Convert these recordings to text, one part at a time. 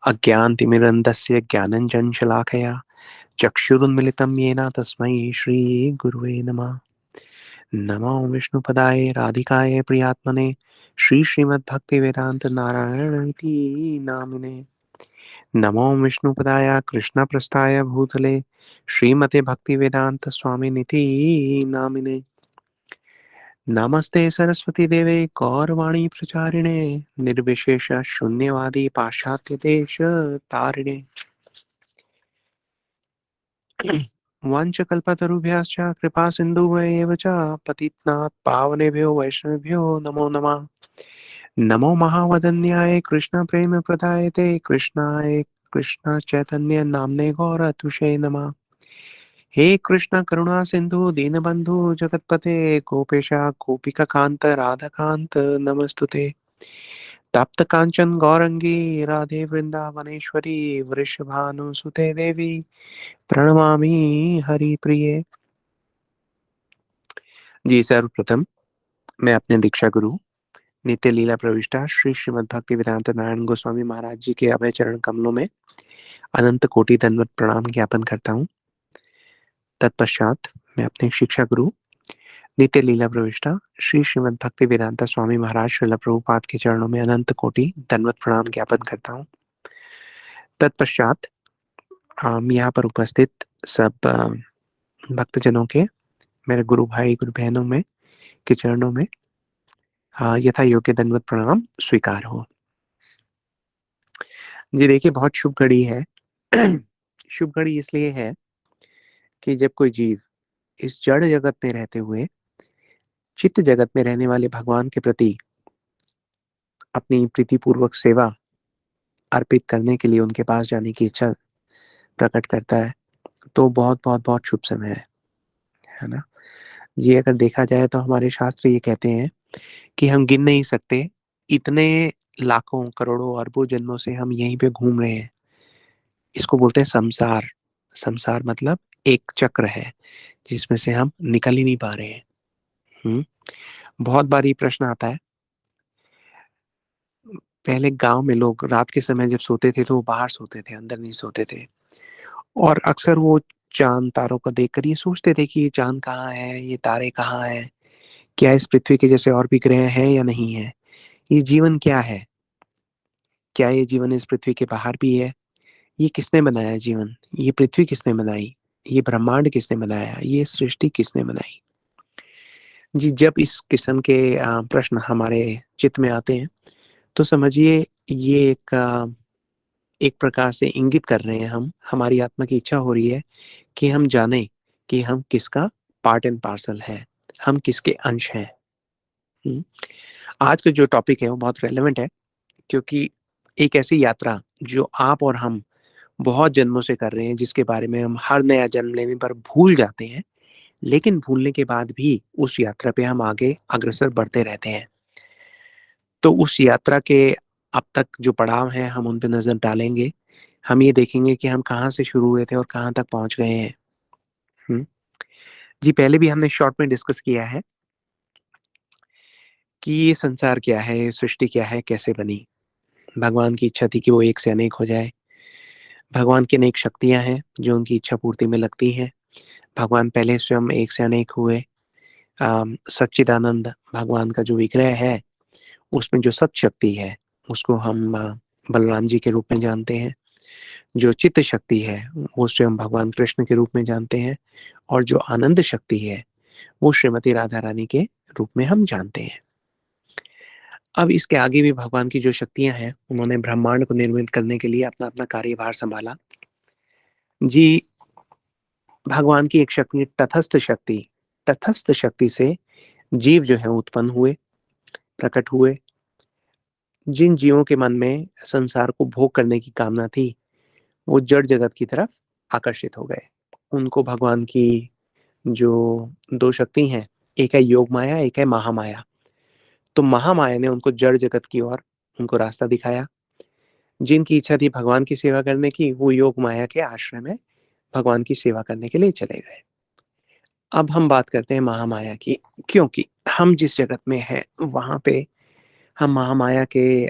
अज्ञानतिमिरन्धस्य ज्ञानञ्जनशलाकया चक्षुरुन्मिलितं येन तस्मै श्रीगुरुवे नमः। नमो विष्णुपदाय राधिकाय प्रियात्मने श्रीमद्भक्तिवेदान्तनारायणइति नामिने। नमो विष्णुपदाय कृष्णप्रस्थाय भूतले श्रीमते भक्तिवेदान्तस्वामिनिति नामिने। नमस्ते सरस्वती देवे गौरवाणी प्रचारिणे निर्विशेष शून्यवादी पाश्चात्य देश तारिणे। वंशकल्पतरुभ्यश्च कृपा सिन्धुभ्येव च पतितनाथ पावनेभ्यो वैष्णवेभ्यो नमो नमः। नमो महावदन्याय कृष्ण प्रेम प्रदायते कृष्णाय कृष्ण चैतन्य नामने गौरतुषे नमः। हे कृष्ण करुणा सिंधु दीनबंधु जगतपते गोपेश गोपिका कांत राधा कांत नमस्तुते। तप्त कांचन गौरंगी राधे वृंदावनेश्वरी वृषभानुसुते देवी प्रणमामि हरिप्रिये। जी सर्वप्रथम मैं अपने दीक्षा गुरु नित्य लीला प्रविष्टा श्री श्रीमद् भक्ति वेदांत नारायण गोस्वामी महाराज जी के अभय चरण कमलों में अनंत कोटि दंडवत प्रणाम ज्ञापन करता हूँ। तत्पश्चात मैं अपने शिक्षा गुरु नित्य लीला प्रविष्टा श्री श्रीमद् भक्ति वेदांत स्वामी महाराज श्रील प्रभुपाद के चरणों में अनंत कोटि दंडवत प्रणाम ज्ञापन करता हूँ। तत्पश्चात यहाँ पर उपस्थित सब भक्तजनों के, मेरे गुरु भाई गुरु बहनों में के चरणों में यथा योग्य दंडवत प्रणाम स्वीकार हो। जी देखिए, बहुत शुभ घड़ी है। शुभ घड़ी इसलिए है कि जब कोई जीव इस जड़ जगत में रहते हुए चित्त जगत में रहने वाले भगवान के प्रति अपनी प्रीतिपूर्वक सेवा अर्पित करने के लिए उनके पास जाने की इच्छा प्रकट करता है, तो बहुत बहुत बहुत शुभ समय है ना जी। अगर देखा जाए तो हमारे शास्त्र ये कहते हैं कि हम गिन नहीं सकते, इतने लाखों करोड़ों अरबों जन्मों से हम यहीं पे घूम रहे हैं। इसको बोलते हैं संसार। संसार मतलब एक चक्र है जिसमें से हम निकल ही नहीं पा रहे हैं। बहुत बार ये प्रश्न आता है। पहले गांव में लोग रात के समय जब सोते थे तो वो बाहर सोते थे, अंदर नहीं सोते थे। और अक्सर वो चांद तारों को देखकर ये सोचते थे कि ये चांद कहाँ है, ये तारे कहाँ हैं, क्या इस पृथ्वी के जैसे और भी ग्रह हैं या नहीं है, ये जीवन क्या है, क्या ये जीवन इस पृथ्वी के बाहर भी है, ये किसने बनाया जीवन, ये पृथ्वी किसने बनाई, ये ब्रह्मांड किसने बनाया, ये सृष्टि किसने बनाई। जी जब इस किस्म के प्रश्न हमारे चित्त में आते हैं तो समझिए ये एक प्रकार से इंगित कर रहे हैं, हम हमारी आत्मा की इच्छा हो रही है कि हम जाने कि हम किसका पार्ट एंड पार्सल है, हम किसके अंश हैं। आज का जो टॉपिक है वो बहुत रेलेवेंट है, क्योंकि एक ऐसी यात्रा जो आप और हम बहुत जन्मों से कर रहे हैं, जिसके बारे में हम हर नया जन्म लेने पर भूल जाते हैं, लेकिन भूलने के बाद भी उस यात्रा पे हम आगे अग्रसर बढ़ते रहते हैं। तो उस यात्रा के अब तक जो पड़ाव हैं हम उन पे नजर डालेंगे। हम ये देखेंगे कि हम कहाँ से शुरू हुए थे और कहाँ तक पहुंच गए हैं। जी पहले भी हमने शॉर्ट में डिस्कस किया है कि ये संसार क्या है, ये सृष्टि क्या है, कैसे बनी। भगवान की इच्छा थी कि वो एक से अनेक हो जाए। भगवान की अनेक शक्तियां हैं जो उनकी इच्छा पूर्ति में लगती हैं। भगवान पहले स्वयं एक से अनेक हुए। सच्चिदानंद भगवान का जो विग्रह है उसमें जो सत शक्ति है उसको हम बलराम जी के रूप में जानते हैं। जो चित्त शक्ति है वो स्वयं भगवान कृष्ण के रूप में जानते हैं। और जो आनंद शक्ति है वो श्रीमती राधा रानी के रूप में हम जानते हैं। अब इसके आगे भी भगवान की जो शक्तियां हैं उन्होंने ब्रह्मांड को निर्मित करने के लिए अपना अपना कार्यभार संभाला। जी भगवान की एक शक्ति तटस्थ शक्ति, तटस्थ शक्ति से जीव जो है उत्पन्न हुए, प्रकट हुए। जिन जीवों के मन में संसार को भोग करने की कामना थी वो जड़ जगत की तरफ आकर्षित हो गए। उनको भगवान की जो दो शक्ति हैं, एक है योग माया, एक है महामाया। तो महामाया ने उनको जड़ जगत की ओर उनको रास्ता दिखाया। जिनकी इच्छा थी भगवान की सेवा करने की, वो योग माया के आश्रय में भगवान की सेवा करने के लिए चले गए। अब हम बात करते हैं महामाया की, क्योंकि हम जिस जगत में हैं वहां पे हम महामाया के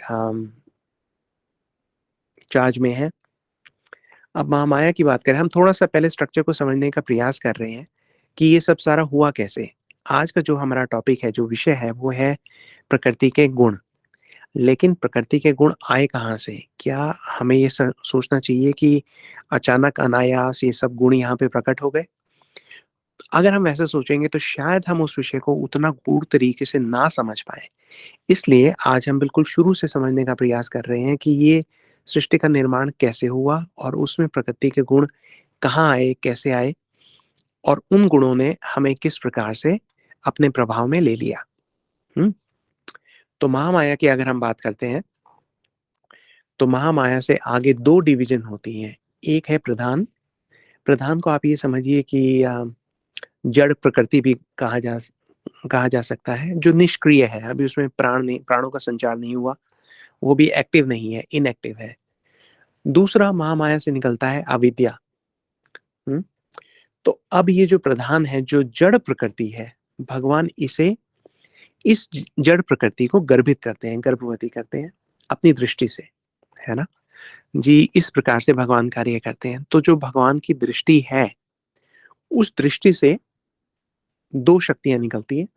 चार्ज में है। अब महामाया की बात करें, हम थोड़ा-सा पहले स्ट्रक्चर को समझने का प्रयास कर रहे हैं कि ये सब सारा हुआ कैसे? आज का जो हमारा टॉपिक है, जो विषय है, वो है प्रकृति के गुण। लेकिन प्रकृति के गुण आए कहाँ से? क्या हमें ये सोचना चाहिए कि अचानक अनायास ये सब गुण यहाँ पे प्रकट हो गए? अगर हम ऐसा सोचेंगे तो शायद हम उस विषय को उतना गूढ़ तरीके से ना समझ पाएँ। इसलिए आज हम बिल्कुल शुरू से समझने का प्रयास कर रहे हैं कि ये सृष्टि का निर्माण कैसे हुआ और उसमें प्रकृति के गुण कहाँ आए, कैसे आए और उन गुणों ने हमें किस प्रकार से अपने प्रभाव में ले लिया। हुँ? तो महामाया की अगर हम बात करते हैं, तो महामाया से आगे 2 डिवीज़न होती हैं। एक है प्रधान, प्रधान को आप ये समझिए कि जड़ प्रकृति भी कहा जा सकता है, जो निष्क्रिय है, अभी उसमें प्राणों का संचार नहीं हुआ, वो भी एक्टिव नहीं है, इनएक्टिव है। दूसरा महामाया से निकलता है अविद्या। हुँ? तो अब ये जो प्रधान है, जो जड़ प्रकृति है, भगवान इस जड़ प्रकृति को गर्भित करते हैं, गर्भवती करते हैं अपनी दृष्टि से, है ना? जी, इस प्रकार से भगवान कार्य करते हैं। तो जो भगवान की दृष्टि है, उस दृष्टि से 2 शक्तियाँ निकलती हैं।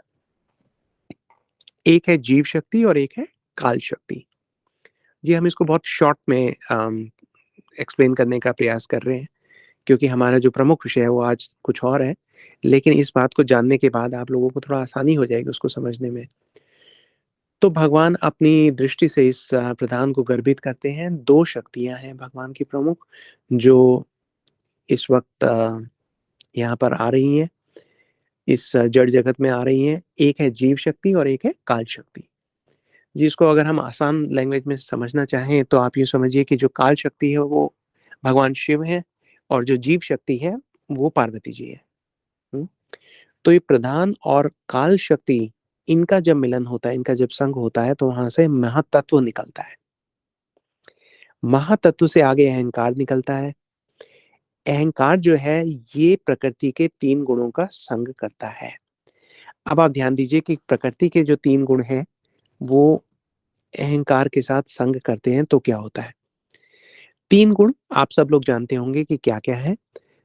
एक है जीव शक्ति और एक है काल शक्ति। जी, हम इसको बहुत शॉर्ट में एक्सप्लेन करने का प्रयास कर रहे हैं, क्योंकि हमारा जो प्रमुख विषय है वो आज कुछ और है, लेकिन इस बात को जानने के बाद आप लोगों को थोड़ा आसानी हो जाएगी उसको समझने में। तो भगवान अपनी दृष्टि से इस प्रधान को गर्भित करते हैं। 2 शक्तियाँ हैं भगवान की प्रमुख, जो इस वक़्त यहाँ पर आ रही हैं, इस जड़ जगत में आ रही हैं। एक है जीव शक्ति और एक है काल शक्ति। जी, इसको अगर हम आसान लैंग्वेज में समझना चाहें तो आप यूँ समझिए कि जो काल शक्ति है वो भगवान शिव हैं और जो जीव शक्ति है वो पार्वती जी हैं। हुँ? तो ये प्रधान और काल शक्ति, इनका जब मिलन होता है, इनका जब संग होता है तो वहाँ से महातत्व निकलता है। महातत्व से आगे अहंकार निकलता है। अहंकार जो है ये प्रकृति के 3 गुणों का संग करता है। अब आप ध्यान दीजिए कि प्रकृति के जो 3 गुण हैं, वो अहंकार के साथ संग करते हैं तो क्या होता है? 3 गुण आप सब लोग जानते होंगे कि क्या-क्या है।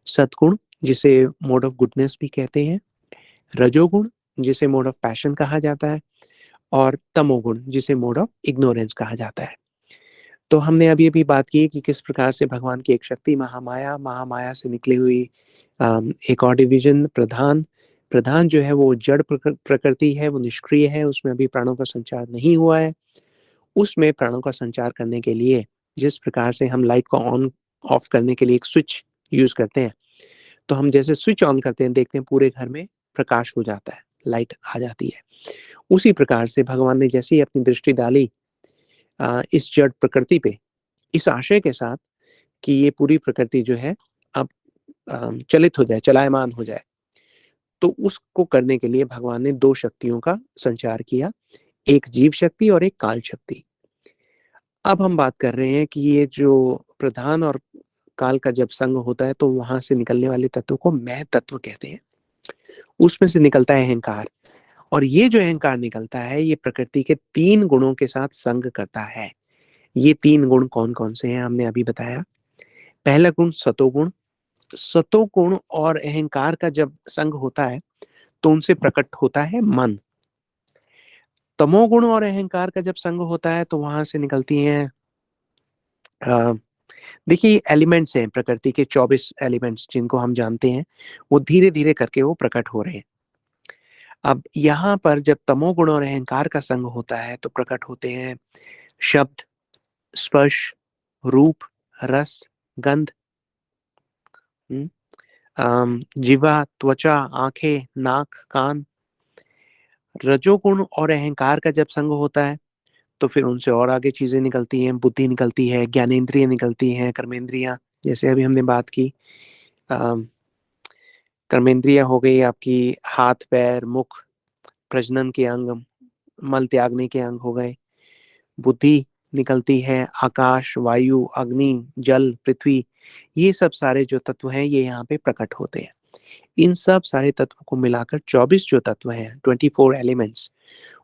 सद्गुण, जिसे मोड ऑफ गुडनेस भी कहते हैं, रजोगुण, जिसे मोड ऑफ पैशन कहा जाता है, और तमोगुण, जिसे मोड ऑफ इग्नोरेंस कहा जाता है। तो हमने अभी-अभी बात की कि किस प्रकार से भगवान की एक शक्ति महामाया, महामाया से निकली हुई एक और डिवीज़न प्रधान, प्रधान जो है वो जड़ प्रकृति है, वो निष्क्रिय है, उसमें अभी प्राणों का संचार नहीं हुआ है। उसमें प्राणों का संचार करने के लिए जिस प्रकार से हम लाइट को ऑन ऑफ करने के लिए एक स्विच यूज़ करते हैं, तो हम जैसे स्विच ऑन करते हैं, देखते हैं पूरे घर में प्रकाश हो जाता है, लाइट आ जाती है। उसी प्रकार से भगवान ने जैसे ही अपनी दृष्टि डाली इस जड़ प्रकृति पे, इस आशय के साथ कि ये पूरी प्रकृति जो है अब चलित हो जाए, चलायमान हो जाए, तो उसको करने के लिए भगवान ने 2 शक्तियों का संचार किया, एक जीव शक्ति और एक काल शक्ति। अब हम बात कर रहे हैं कि ये जो प्रधान और काल का जब संग होता है तो वहाँ से निकलने वाले तत्व को मैं तत्व कहते हैं। उसमें से निकलता है अहंकार, और ये जो अहंकार निकलता है ये प्रकृति के 3 गुणों के साथ संग करता है। ये 3 गुण कौन-कौन से हैं हमने अभी बताया। पहला गुण सतोगुण, सतोगुण और अहंकार का जब संग होता है तो उनसे प्रकट होता है मन। तमोगुण और अहंकार का जब संग होता है तो वहाँ से निकलती हैं अ, देखिए एलिमेंट्स हैं प्रकृति के 24 एलिमेंट्स जिनको हम जानते हैं, वो धीरे-धीरे करके वो प्रकट हो रहे हैं। अब यहाँ पर जब तमोगुण और अहंकार का संग होता है तो प्रकट होते हैं शब्द, स्पर्श, रूप, रस, गंध, हुँ? जिह्वा, त्वचा, आँखें, नाक, कान। रजोगुण और अहंकार का जब संग होता है तो फिर उनसे और आगे चीज़ें निकलती हैं, बुद्धि निकलती है, ज्ञानेंद्रिय निकलती हैं, कर्मेंद्रियाँ, जैसे अभी हमने बात की। अ, कर्मेंद्रिय हो गई आपकी हाथ, पैर, मुख, प्रजनन के अंग, मल त्यागने के अंग हो गए। बुद्धि निकलती है आकाश, वायु, अग्नि, जल, पृथ्वी, ये सब सारे जो तत्व हैं ये यहाँ पे प्रकट होते हैं। इन सब सारे तत्वों को मिलाकर 24 जो तत्व हैं, 24 एलिमेंट्स,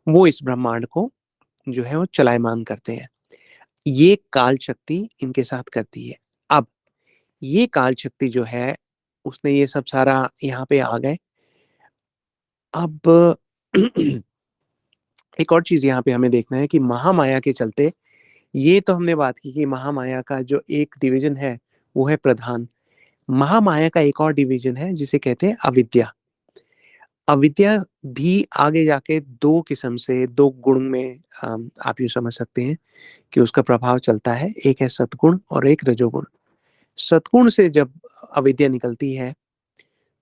वो इस ब्रह्मांड को जो है वो चलायमान करते हैं। ये काल शक्ति इनके साथ करती है। अब ये काल शक्ति जो है, उसने ये सब सारा यहाँ पे आ गए। अब एक और चीज़ यहाँ पे हमें देखना है कि महामाया के चलते, ये तो हमने बात की कि महामाया का जो एक डिवीज़न है, वो है प्रधान। महामाया का एक और डिवीज़न है जिसे कहते हैं अविद्या। अविद्या भी आगे जाके 2 किस्म से 2 गुण में आप यूँ समझ सकते हैं कि उसका प्रभाव चलता है। एक है सद्गुण और एक रजोगुण। सद्गुण से जब अविद्या निकलती है,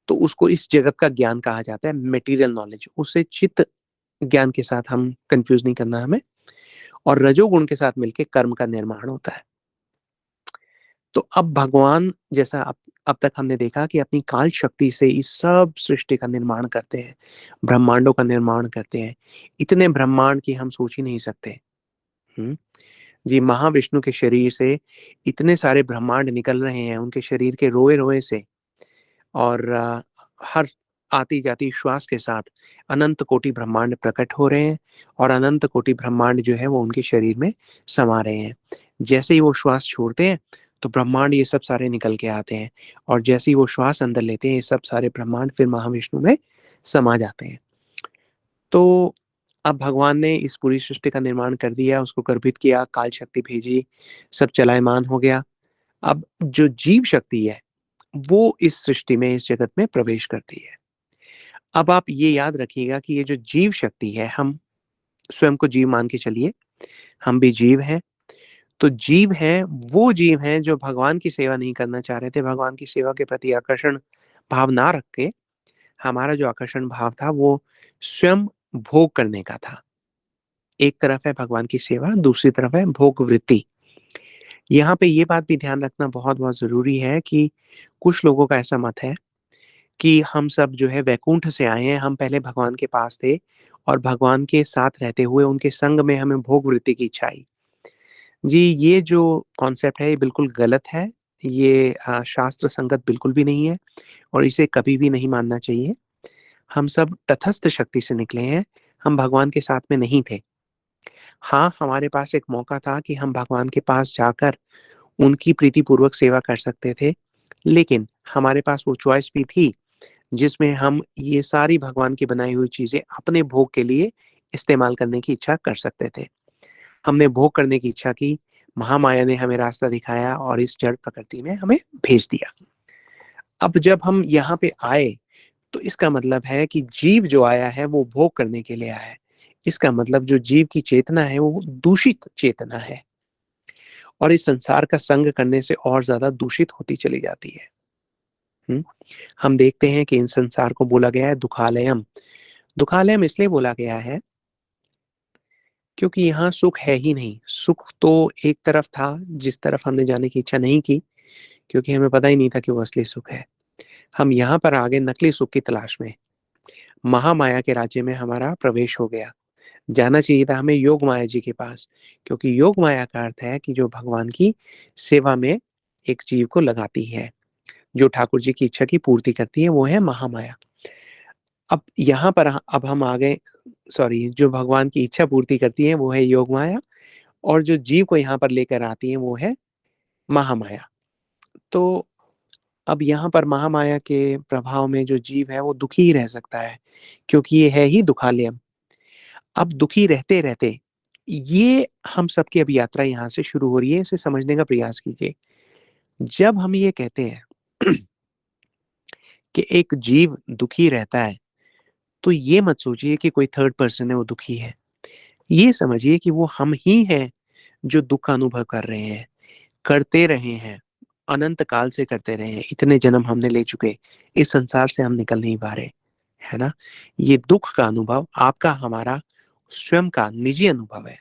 तो उसको इस जगत का ज्ञान कहा जाता है, मटेरियल नॉलेज। उसे चित्त ज्ञान के साथ हम कन्फ्यूज़ नहीं करना हमें। और रजोगुण के साथ मिलके कर्म का निर्माण होता है। तो अब भगवान, जैसा अब तक हमने देखा कि अपनी काल शक्ति से इस सब सृष्टि का निर्माण करते हैं, ब्रह्मांडों का निर्माण करते हैं। इतने ब्रह्मांड की हम सोच ही नहीं सकते। हुँ? जी, महाविष्णु के शरीर से इतने सारे ब्रह्मांड निकल रहे हैं, उनके शरीर के रोए-रोए से। और हर आती-जाती श्वास के साथ अनंत कोटि ब्रह्मांड प्रकट हो रहे हैं और अनंत कोटि ब्रह्मांड जो है वो उनके शरीर में समा रहे हैं। जैसे ही वो श्वास छोड़ते हैं, तो ब्रह्मांड ये सब सारे निकल के आते हैं और जैसे ही वो श्वास अंदर लेते हैं, ये सब सारे ब्रह्मांड फिर महाविष्णु में समा जाते हैं। तो अब भगवान ने इस पूरी सृष्टि का निर्माण कर दिया, उसको गर्भित किया, काल शक्ति भेजी, सब चलायमान हो गया। अब जो जीव शक्ति है, वो इस सृष्टि में, इस जगत में प्रवेश करती है। अब आप ये याद रखिएगा कि ये जो जीव शक्ति है, हम स्वयं को जीव मान के चलिए, हम भी जीव हैं। तो जीव हैं, वो जीव हैं जो भगवान की सेवा नहीं करना चाह रहे थे, भगवान की सेवा के प्रति आकर्षण भाव ना रख के, हमारा जो आकर्षण भाव था वो स्वयं भोग करने का था। एक तरफ है भगवान की सेवा, दूसरी तरफ है भोग वृत्ति। यहाँ पे ये बात भी ध्यान रखना बहुत-बहुत ज़रूरी है कि कुछ लोगों का ऐसा मत है कि हम सब जो है वैकुंठ से आए हैं, हम पहले भगवान के पास थे और भगवान के साथ रहते हुए उनके संग में हमें भोग वृत्ति की इच्छा आई। जी, ये जो कॉन्सेप्ट है ये बिल्कुल गलत है। ये शास्त्र संगत बिल्कुल भी नहीं है और इसे कभी भी नहीं मानना चाहिए। हम सब तटस्थ शक्ति से निकले हैं, हम भगवान के साथ में नहीं थे। हाँ, हमारे पास एक मौका था कि हम भगवान के पास जाकर उनकी प्रीतिपूर्वक सेवा कर सकते थे, लेकिन हमारे पास वो चॉइस भी थी जिसमें हम ये सारी भगवान की बनाई हुई चीज़ें अपने भोग के लिए इस्तेमाल करने की इच्छा कर सकते थे। हमने भोग करने की इच्छा की, महामाया ने हमें रास्ता दिखाया और इस जड़ प्रकृति में हमें भेज दिया। अब जब हम यहाँ पे आए, तो इसका मतलब है कि जीव जो आया है वो भोग करने के लिए आया है। इसका मतलब जो जीव की चेतना है वो दूषित चेतना है और इस संसार का संग करने से और ज़्यादा दूषित होती चली जाती है। हुँ? हम देखते हैं कि इन संसार को बोला गया है दुःखालयम। दुःखालयम इसलिए बोला गया है क्योंकि यहाँ सुख है ही नहीं। सुख तो एक तरफ था जिस तरफ हमने जाने की इच्छा नहीं की, क्योंकि हमें पता ही नहीं था कि वो असली सुख है। हम यहाँ पर आ गए नकली सुख की तलाश में। महामाया के राज्य में हमारा प्रवेश हो गया। जाना चाहिए था हमें योग माया जी के पास, क्योंकि योग माया का अर्थ है कि जो भगवान की सेवा में एक जीव को लगाती है, जो ठाकुर जी की इच्छा की पूर्ति करती है, वो है महामाया। अब यहाँ पर अब हम आ गए, सॉरी, जो भगवान की इच्छा पूर्ति करती है वो है योग माया और जो जीव को यहाँ पर लेकर आती है वो है महामाया। तो अब यहाँ पर महामाया के प्रभाव में जो जीव है वो दुखी ही रह सकता है, क्योंकि ये है ही दुखालयम। अब दुखी रहते-रहते, ये हम सबकी अब यात्रा यहाँ से शुरू हो रही है, इसे समझने का प्रयास कीजिए। जब हम ये कहते हैं कि एक जीव दुखी रहता है, तो ये मत सोचिए कि कोई थर्ड पर्सन है वो दुखी है। ये समझिए कि वो हम ही हैं जो दुःख का अनुभव कर रहे हैं, करते रहे हैं, अनंत काल से करते रहे हैं, इतने जन्म हमने ले चुके, इस संसार से हम निकल नहीं पा रहे, है ना? ये दुःख का अनुभव आपका, हमारा स्वयं का निजी अनुभव है।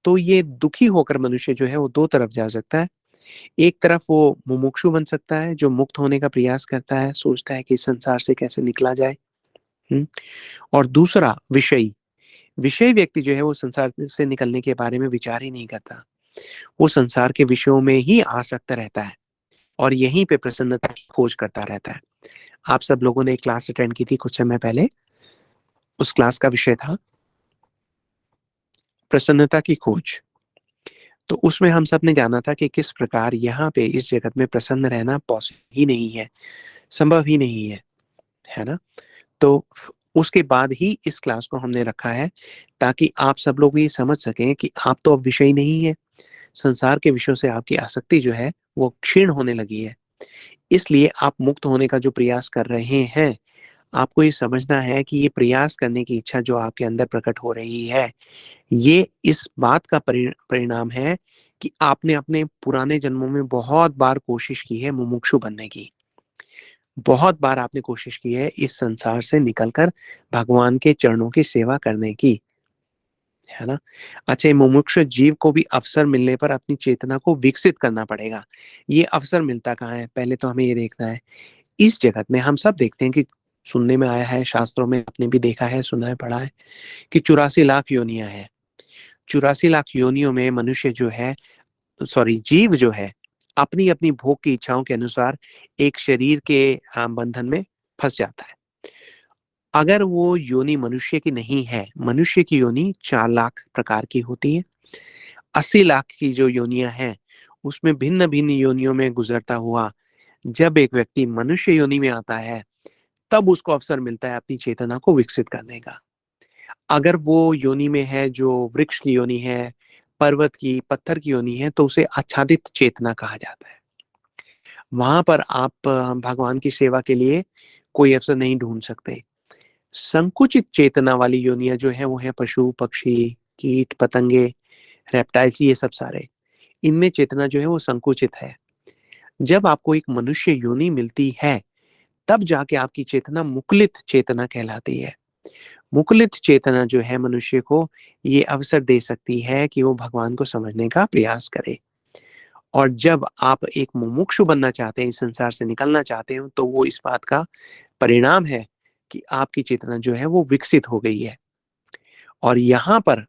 तो ये दुखी होकर मनुष्य जो है वो 2 तरफ जा सकता है। एक तरफ वो मुमुक्षु बन सकता है, जो मुक्त होने का प्रयास करता है, सोचता है कि इस संसार से कैसे निकला जाए। हुँ? और दूसरा विषयी, विषयी व्यक्ति जो है वो संसार से निकलने के बारे में विचार ही नहीं करता। वो संसार के विषयों में ही आसक्त रहता है और यहीं पे प्रसन्नता की खोज करता रहता है। आप सब लोगों ने एक क्लास अटेंड की थी कुछ समय पहले, उस क्लास का विषय था प्रसन्नता की खोज। तो उसमें हम सब ने जाना था कि किस प्रकार यहाँ पे इस जगत में प्रसन्न रहना पॉसिबल ही नहीं है, संभव ही नहीं है ना? तो उसके बाद ही इस क्लास को हमने रखा है, ताकि आप सब लोग ये समझ सकें कि आप तो अब विषय नहीं है। संसार के विषयों से आपकी आसक्ति जो है वो क्षीण होने लगी है। इसलिए आप मुक्त होने का जो प्रयास कर रहे हैं, आपको ये समझना है कि ये प्रयास करने की इच्छा जो आपके अंदर प्रकट हो रही है, ये इस बात का परिणाम है कि आपने अपने पुराने जन्मों में बहुत बार कोशिश की है मुमुक्षु बनने की। बहुत बार आपने कोशिश की है इस संसार से निकलकर भगवान के चरणों की सेवा करने की, है ना? अच्छा, ये मुमुक्षु जीव को भी अवसर मिलने पर अपनी चेतना को विकसित करना पड़ेगा। ये अवसर मिलता कहाँ है? पहले तो हमें ये देखना है। इस जगत में हम सब देखते हैं कि सुनने में आया है, शास्त्रों में आपने भी देखा है, सुना है, पढ़ा है कि 84 लाख योनियाँ हैं। 84 लाख योनियों में मनुष्य जो है, सॉरी, जीव जो है, अपनी-अपनी भोग की इच्छाओं के अनुसार एक शरीर के बंधन में फँस जाता है। अगर वो योनि मनुष्य की नहीं है, मनुष्य की योनि 4 लाख प्रकार की होती है। 80 लाख की जो योनियाँ हैं, उसमें भिन्न-भिन्न योनियों में गुज़रता हुआ जब एक व्यक्ति मनुष्य योनि में आता है, तब उसको अवसर मिलता है अपनी चेतना को विकसित करने का। अगर वो योनि में है जो वृक्ष की योनि है, पर्वत की, पत्थर की योनि है, तो उसे आच्छादित चेतना कहा जाता है। वहाँ पर आप भगवान की सेवा के लिए कोई अवसर नहीं ढूँढ सकते। संकुचित चेतना वाली योनियाँ जो हैं वो हैं पशु, पक्षी, कीट, पतंगे, रेप्टाइल्स, ये सब सारे। इनमें चेतना जो है वो संकुचित है। जब आपको एक मनुष्य योनि मिलती है, तब जाके आपकी चेतना मुकुलित चेतना कहलाती है। मुकुलित चेतना जो है मनुष्य को ये अवसर दे सकती है कि वो भगवान को समझने का प्रयास करे। और जब आप एक मुमुक्षु बनना चाहते हैं, इस संसार से निकलना चाहते हो, तो वो इस बात का परिणाम है कि आपकी चेतना जो है वो विकसित हो गई है। और यहाँ पर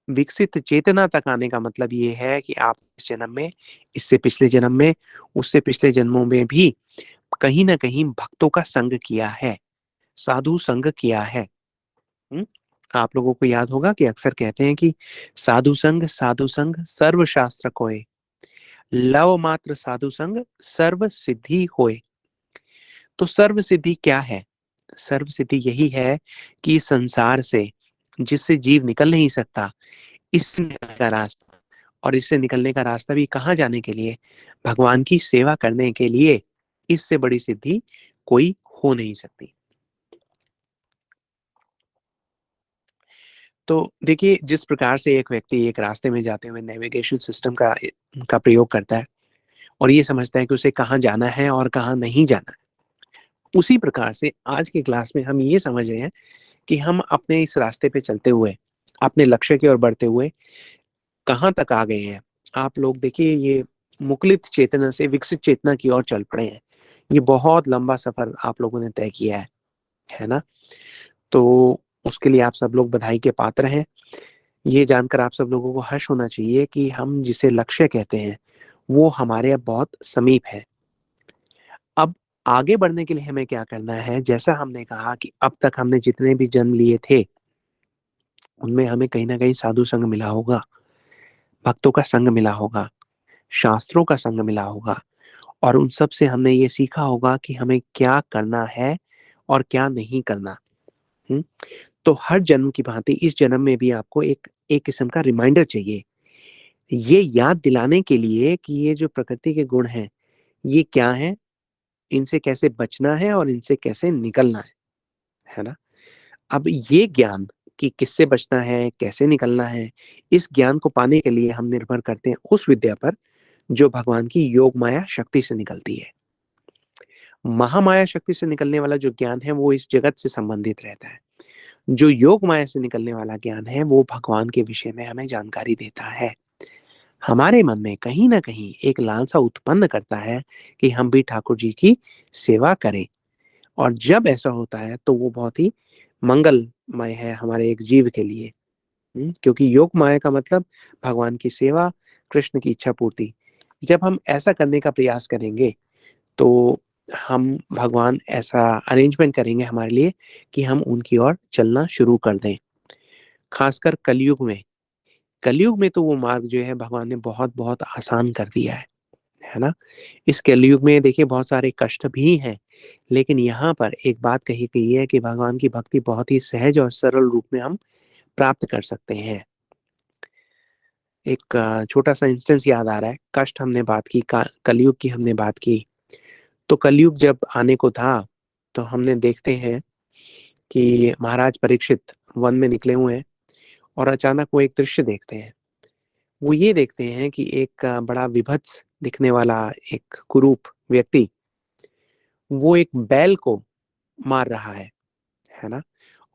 विकसित चेतना तक आने का मतलब ये है कि आप इस जन्म में, इससे पिछले जन्म में, उससे पिछले जन्मों में भी कहीं न कहीं भक्तों का संग किया है, साधु संग किया है। हुँ? आप लोगों को याद होगा कि अक्सर कहते हैं कि साधु संग सर्व शास्त्र कोय, लव मात्र साधु संग सर्व सिद्धि होय। तो सर्व सिद्धि क्या है? सर्व सिद्धि यही है कि संसार से जिससे जीव निकल नहीं सकता, इससे निकलने का रास्ता, और इससे निकलने का रास्ता भी कहाँ जाने के लिए? भगवान की सेवा करने के लिए। इससे बड़ी सिद्धि कोई हो नहीं सकती। तो देखिए, जिस प्रकार से एक व्यक्ति एक रास्ते में जाते हुए नेविगेशन सिस्टम का प्रयोग करता है और ये समझता है कि उसे कहाँ जाना है और कहाँ नहीं जाना है, उसी प्रकार से आज की क्लास में हम ये समझ रहे हैं कि हम अपने इस रास्ते पे चलते हुए, अपने लक्ष्य की ओर बढ़ते हुए कहाँ तक आ गए हैं। आप लोग देखिए, ये मुकुलित चेतना से विकसित चेतना की ओर चल पड़े हैं। ये बहुत लंबा सफर आप लोगों ने तय किया है ना? तो उसके लिए आप सब लोग बधाई के पात्र हैं। ये जानकर आप सब लोगों को हर्ष होना चाहिए कि हम जिसे लक्ष्य कहते हैं, वो हमारे अब बहुत समीप है। अब आगे बढ़ने के लिए हमें क्या करना है? जैसा हमने कहा कि अब तक हमने जितने भी जन्म लिए थे, उनमें हमें कहीं न कहीं साधु संग मिला होगा, भक्तों का संग मिला होगा, शास्त्रों का संग मिला होगा, और उन सब से हमने ये सीखा होगा कि हमें क्या करना है और क्या नहीं करना। हुँ? तो हर जन्म की भांति इस जन्म में भी आपको एक एक किस्म का रिमाइंडर चाहिए। ये याद दिलाने के लिए कि ये जो प्रकृति के गुण हैं, ये क्या हैं, इनसे कैसे बचना है और इनसे कैसे निकलना है ना? अब ये ज्ञान कि किससे बचना है, कैसे निकलना है, इस ज्ञान को पाने के लिए हम निर्भर करते हैं उस विद्या पर जो भगवान की योग माया शक्ति से निकलती है। महामाया शक्ति से निकलने वाला जो ज्ञान है वो इस जगत से संबंधित रहता है। जो योग माया से निकलने वाला ज्ञान है वो भगवान के विषय में हमें जानकारी देता है। हमारे मन में कहीं न कहीं एक लालसा उत्पन्न करता है कि हम भी ठाकुर जी की सेवा करें, और जब ऐसा होता है तो वो बहुत ही मंगलमय है हमारे एक जीव के लिए। क्योंकि योग माया का मतलब भगवान की सेवा, कृष्ण की इच्छा पूर्ति। जब हम ऐसा करने का प्रयास करेंगे, तो हम भगवान ऐसा अरेंजमेंट करेंगे हमारे लिए कि हम उनकी ओर चलना शुरू कर दें। खासकर कलयुग में कलयुग में तो वो मार्ग जो है भगवान ने बहुत आसान कर दिया है ना? इस कलयुग में देखिए बहुत सारे कष्ट भी हैं, लेकिन यहाँ पर एक बात कही गई है कि भगवान की भक्ति बहुत ही सहज और सरल रूप में हम प्राप्त कर सकते हैं। एक छोटा-सा इंस्टेंस याद आ रहा है, कष्ट हमने बात की, का कलयुग की हमने बात की, तो कलयुग जब आने को था, तो हमने देखते हैं कि महाराज परीक्षित वन में निकले हुए हैं और अचानक वो एक दृश्य देखते हैं। वो ये देखते हैं कि एक बड़ा विभत्स दिखने वाला एक कुरूप व्यक्ति, वो एक बैल को मार रहा है ना?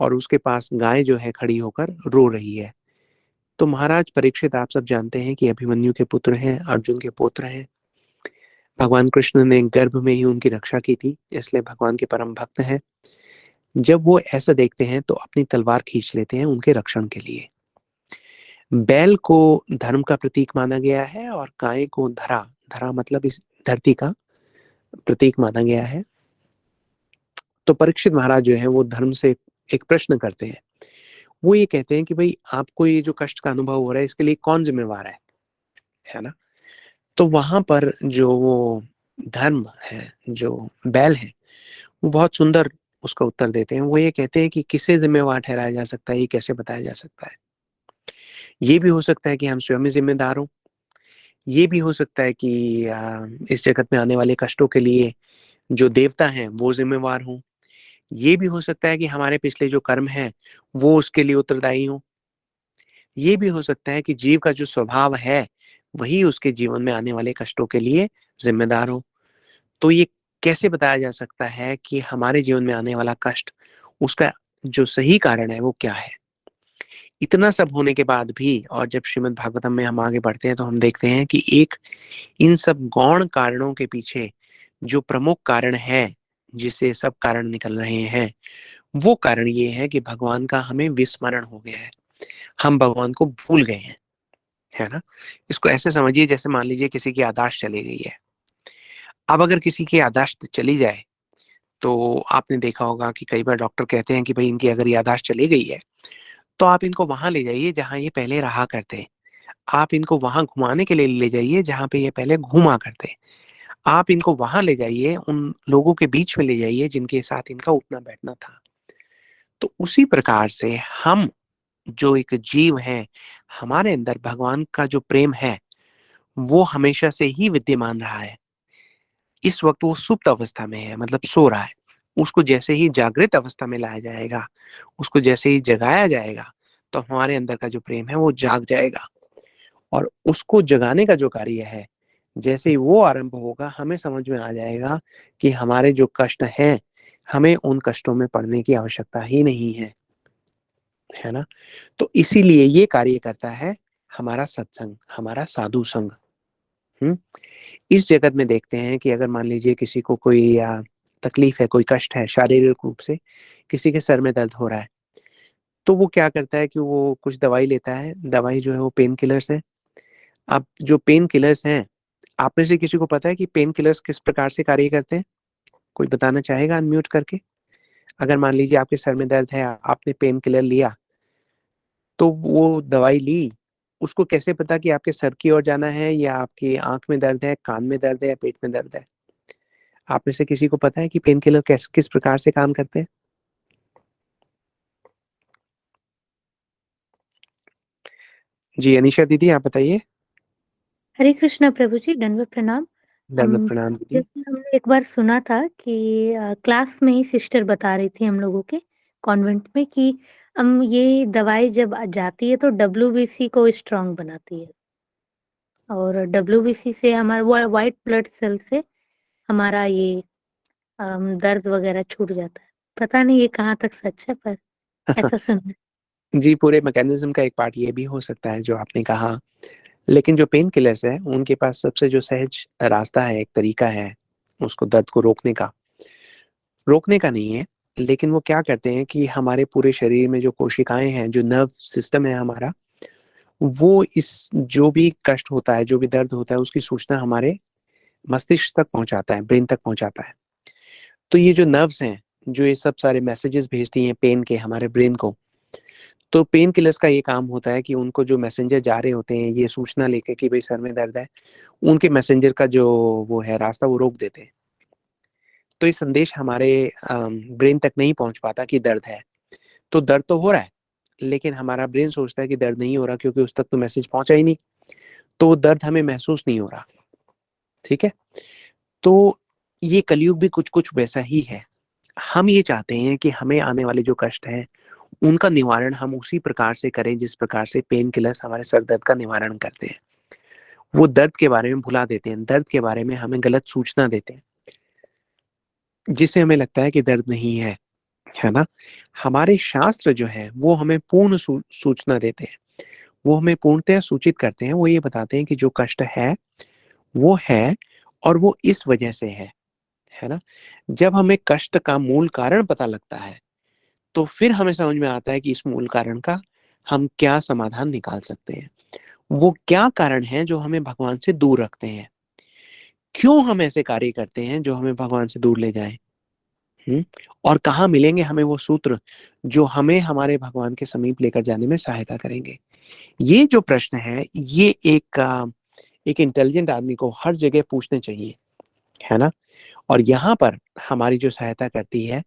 और उसके पास गाय जो है खड़ी होकर रो रही है। तो महाराज परीक्षित आप सब जानते हैं कि अभिमन्यु के पुत्र हैं, अर्जुन के पुत्र हैं। भगवान कृष्ण ने गर्भ में ही उनकी रक्षा की थी, इसलिए भगवान के परम भक्त हैं। जब वो ऐसा देखते हैं तो अपनी तलवार खींच लेते हैं उनके रक्षण के लिए। बैल को धर्म का प्रतीक माना गया है और गाय को धरा, धरा मतलब इस धरती का प्रतीक माना गया है। तो परीक्षित महाराज जो है वो धर्म से एक प्रश्न करते हैं। वो ये कहते हैं कि भाई आपको ये जो कष्ट का अनुभव हो रहा है इसके लिए कौन जिम्मेवार है ना? तो वहां पर जो वो धर्म है, जो बैल है, वो बहुत सुंदर उसका उत्तर देते हैं। वो ये कहते हैं कि किसे जिम्मेवार ठहराया जा सकता है, ये कैसे बताया जा सकता है? ये भी हो सकता है कि हम स्वयं ही जिम्मेदार हों। ये भी हो सकता है कि इस जगत में आने वाले कष्टों के लिए जो देवता हैं वो जिम्मेवार हों। ये भी हो सकता है कि हमारे पिछले जो कर्म हैं वो उसके लिए उत्तरदायी हों। ये भी हो सकता है कि जीव का जो स्वभाव है वही उसके जीवन में आने वाले कष्टों के लिए जिम्मेदार हो। तो ये कैसे बताया जा सकता है कि हमारे जीवन में आने वाला कष्ट, उसका जो सही कारण है वो क्या है? इतना सब होने के बाद भी और जब श्रीमद् भागवतम में हम आगे बढ़ते हैं तो हम देखते हैं कि एक इन सब गौण कारणों के पीछे जो प्रमुख कारण है, जिससे सब कारण निकल रहे हैं, वो कारण ये है कि भगवान का हमें विस्मरण हो गया है। हम भगवान को भूल गए हैं, है ना? इसको ऐसे समझिए जैसे मान लीजिए किसी की याददाश्त चली गई है। अब अगर किसी की याददाश्त चली जाए, तो आपने देखा होगा कि कई बार डॉक्टर कहते हैं कि भई इनकी अगर याददाश्त चली गई है, तो आप इनको वहाँ ले जाइए जहाँ ये पहले रहा करते। आप इनको वहाँ घुमाने के लिए ले जाइए जहाँ पे ये पहले घूमा करते। आप इनको वहाँ ले जाइए, उन लोगों के बीच में ले जाइए जिनके साथ इनका उठना-बैठना था। तो उसी प्रकार से हम जो एक जीव हैं, हमारे अंदर भगवान का जो प्रेम है, वो हमेशा से ही विद्यमान रहा है। इस वक़्त वो सुप्त अवस्था में है, मतलब सो रहा है। उसको जैसे ही जागृत अवस्था में लाया जाएगा, उसको जैसे ही जगाया जाएगा, तो हमारे अंदर का जो प्रेम है वो जाग जाएगा। और उसको जगाने का जो कार्य है, जैसे ही वो आरंभ होगा, हमें समझ में आ जाएगा कि हमारे जो कष्ट हैं, हमें उन कष्टों में पड़ने की आवश्यकता ही नहीं है ना? तो इसीलिए ये कार्य करता है हमारा सत्संग, हमारा साधु संग। हुँ? इस जगत में देखते हैं कि अगर मान लीजिए किसी को कोई तकलीफ है, कोई कष्ट है शारीरिक रूप से, किसी के सर में दर्द हो रहा है, तो वो क्या करता है कि वो कुछ दवाई लेता है, दवाई जो है वो पेन किलर्स है। अब जो पेन किलर्स हैं, आप में से किसी को पता है कि पेन किलर्स किस प्रकार से कार्य करते हैं? कोई बताना चाहेगा अनम्यूट करके? अगर मान लीजिए आपके सर में दर्द है, आपने पेन किलर लिया, तो वो दवाई ली, उसको कैसे पता कि आपके सर की ओर जाना है या आपकी आँख में दर्द है, कान में दर्द है या पेट में दर्द है? आप में से किसी को पता है कि पेन किलर किस प्रकार से काम करते हैं? जी, अनीशा दीदी आप बताइए। हरे कृष्णा प्रभु जी, दंडवत प्रणाम। दंडवत प्रणाम दीदी। जैसे हमने एक बार सुना था कि क्लास में ही सिस्टर बता रही थी हम लोगों के कॉन्वेंट में कि हम ये दवाई जब जाती है तो डब्ल्यूबीसी को स्ट्रांग बनाती है और डब्ल्यूबीसी से हमारा वाइट ब्लड सेल से हमारा ये दर्द वगैरह छूट जाता है। पता नहीं ये कहाँ तक सच है, पर ऐसा सुना है। जी, पूरे मैकेनिज़्म का एक पार्ट ये भी हो सकता है जो आपने कहा। लेकिन जो पेन किलर्स हैं, उनके पास सबसे जो सहज रास्ता है, एक तरीका है, उसको दर्द को रोकने का नहीं है, लेकिन वो क्या करते हैं कि हमारे पूरे शरीर में जो कोशिकाएँ हैं, जो नर्व सिस्टम है हमारा, वो इस जो भी कष्ट होता है, जो भी दर्द होता है, उसकी सूचना हमारे मस्तिष्क तक पहुँचाता है, ब्रेन तक पहुँचाता है। तो ये जो नर्व्स हैं, जो ये सब सारे मैसेजेस भेजती हैं पेन के हमारे ब्रेन को, तो पेन किलर्स का ये काम होता है कि उनको जो मैसेंजर जा रहे होते हैं ये सूचना लेके कि भाई सर में दर्द है, उनके मैसेंजर का जो वो है रास्ता वो रोक देते हैं। तो ये संदेश हमारे ब्रेन तक नहीं पहुंच पाता कि दर्द है। तो दर्द तो हो रहा है, लेकिन हमारा ब्रेन सोचता है कि दर्द नहीं हो रहा क्योंकि उस तक तो मैसेज पहुंचा ही नहीं, तो दर्द हमें महसूस नहीं हो रहा। ठीक है, तो ये कलयुग भी कुछ कुछ वैसा ही है। हम ये चाहते हैं कि हमें आने वाले जो कष्ट हैं उनका निवारण हम उसी प्रकार से करें जिस प्रकार से पेन किलर्स हमारे सर दर्द का निवारण करते हैं। वो दर्द के बारे में भुला देते हैं, दर्द के बारे में हमें गलत सूचना देते हैं, जिससे हमें लगता है कि दर्द नहीं है ना? हमारे शास्त्र जो है वो हमें पूर्ण सूचना देते हैं, वो हमें पूर्णतः सूचित करते हैं। वो ये बताते हैं कि जो कष्ट है वो है और वो इस वजह से है ना? जब हमें कष्ट का मूल कारण पता लगता है, तो फिर हमें समझ में आता है कि इस मूल कारण का हम क्या समाधान निकाल सकते हैं। वो क्या कारण है जो हमें भगवान से दूर रखते हैं? क्यों हम ऐसे कार्य करते हैं जो हमें भगवान से दूर ले जाएँ? हुँ? और कहाँ मिलेंगे हमें वो सूत्र जो हमें हमारे भगवान के समीप लेकर जाने में सहायता करेंगे? ये जो प्रश्न है, ये एक इंटेलिजेंट आदमी को हर जगह पूछने चाहिए, है ना? और यहाँ पर हमारी जो सहायता करती है,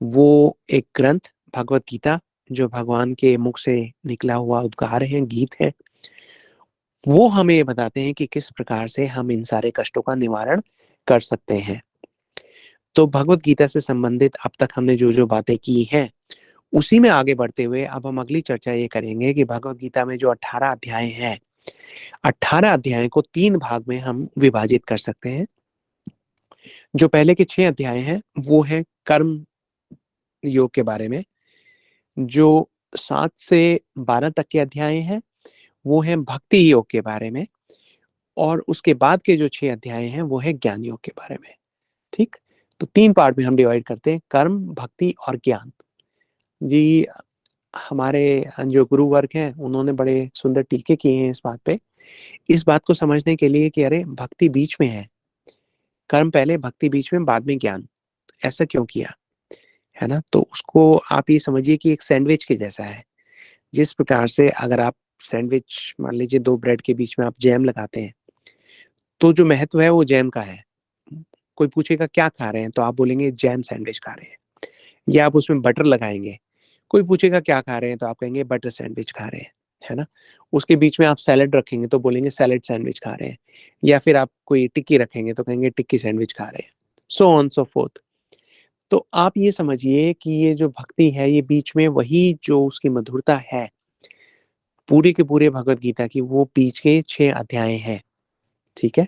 वो एक ग्रंथ भगवत गीता, जो भगवान के मुख से निकला हुआ उद्गार है, गीत है, वो हमें ये बताते हैं कि किस प्रकार से हम इन सारे कष्टों का निवारण कर सकते हैं। तो भगवत गीता से संबंधित अब तक हमने जो-जो बातें की हैं, उसी में आगे बढ़ते हुए अब हम अगली चर्चा ये करेंगे कि भगवत गीता में जो 18 अध्याय हैं, 18 अध्याय को 3 भाग में हम विभाजित कर सकते हैं। जो पहले के 6 अध्याय हैं, वो हैं कर्म योग के बारे में। जो 7 से 12 तक के अध्याय हैं, वो हैं भक्ति योग के बारे में। और उसके बाद के जो 6 अध्याय हैं, वो है ज्ञान योग के बारे में। ठीक? तो 3 पार्ट में हम डिवाइड करते हैं, कर्म, भक्ति और ज्ञान। जी, हमारे जो गुरु वर्ग हैं, उन्होंने बड़े सुंदर टीके किए हैं इस बात पे। इस बात को समझने के लिए कि अरे भक्ति बीच में है, कर्म पहले, भक्ति बीच में, बाद में ज्ञान। ऐसा क्यों किया? है ना? तो उसको आप ये समझिए कि एक सैंडविच के जैसा है। जिस प्रकार से अगर आप सैंडविच मान लीजिए 2 ब्रेड के बीच में आप जैम लगाते हैं, तो जो महत्व है वो जैम का है। कोई पूछेगा क्या खा रहे हैं? तो आप बोलेंगे जैम सैंडविच खा रहे हैं। या आप उसमें बटर लगाएँगे। कोई पूछेगा क्या खा रहे हैं? तो आप कहेंगे बटर सैंडविच खा रहे हैं, है ना? उसके बीच में आप सैलेड रखेंगे तो बोलेंगे सैलेड सैंडविच खा रहे हैं। या फिर आप कोई टिक्की रखेंगे तो कहेंगे टिक्की सैंडविच खा रहे हैं। So on so fourth. तो आप ये समझिए कि ये जो भक्ति है ये बीच में वही जो उसकी मधुरता है, पूरी के पूरे भगवत गीता की वो बीच के 6 अध्याय हैं, ठीक है?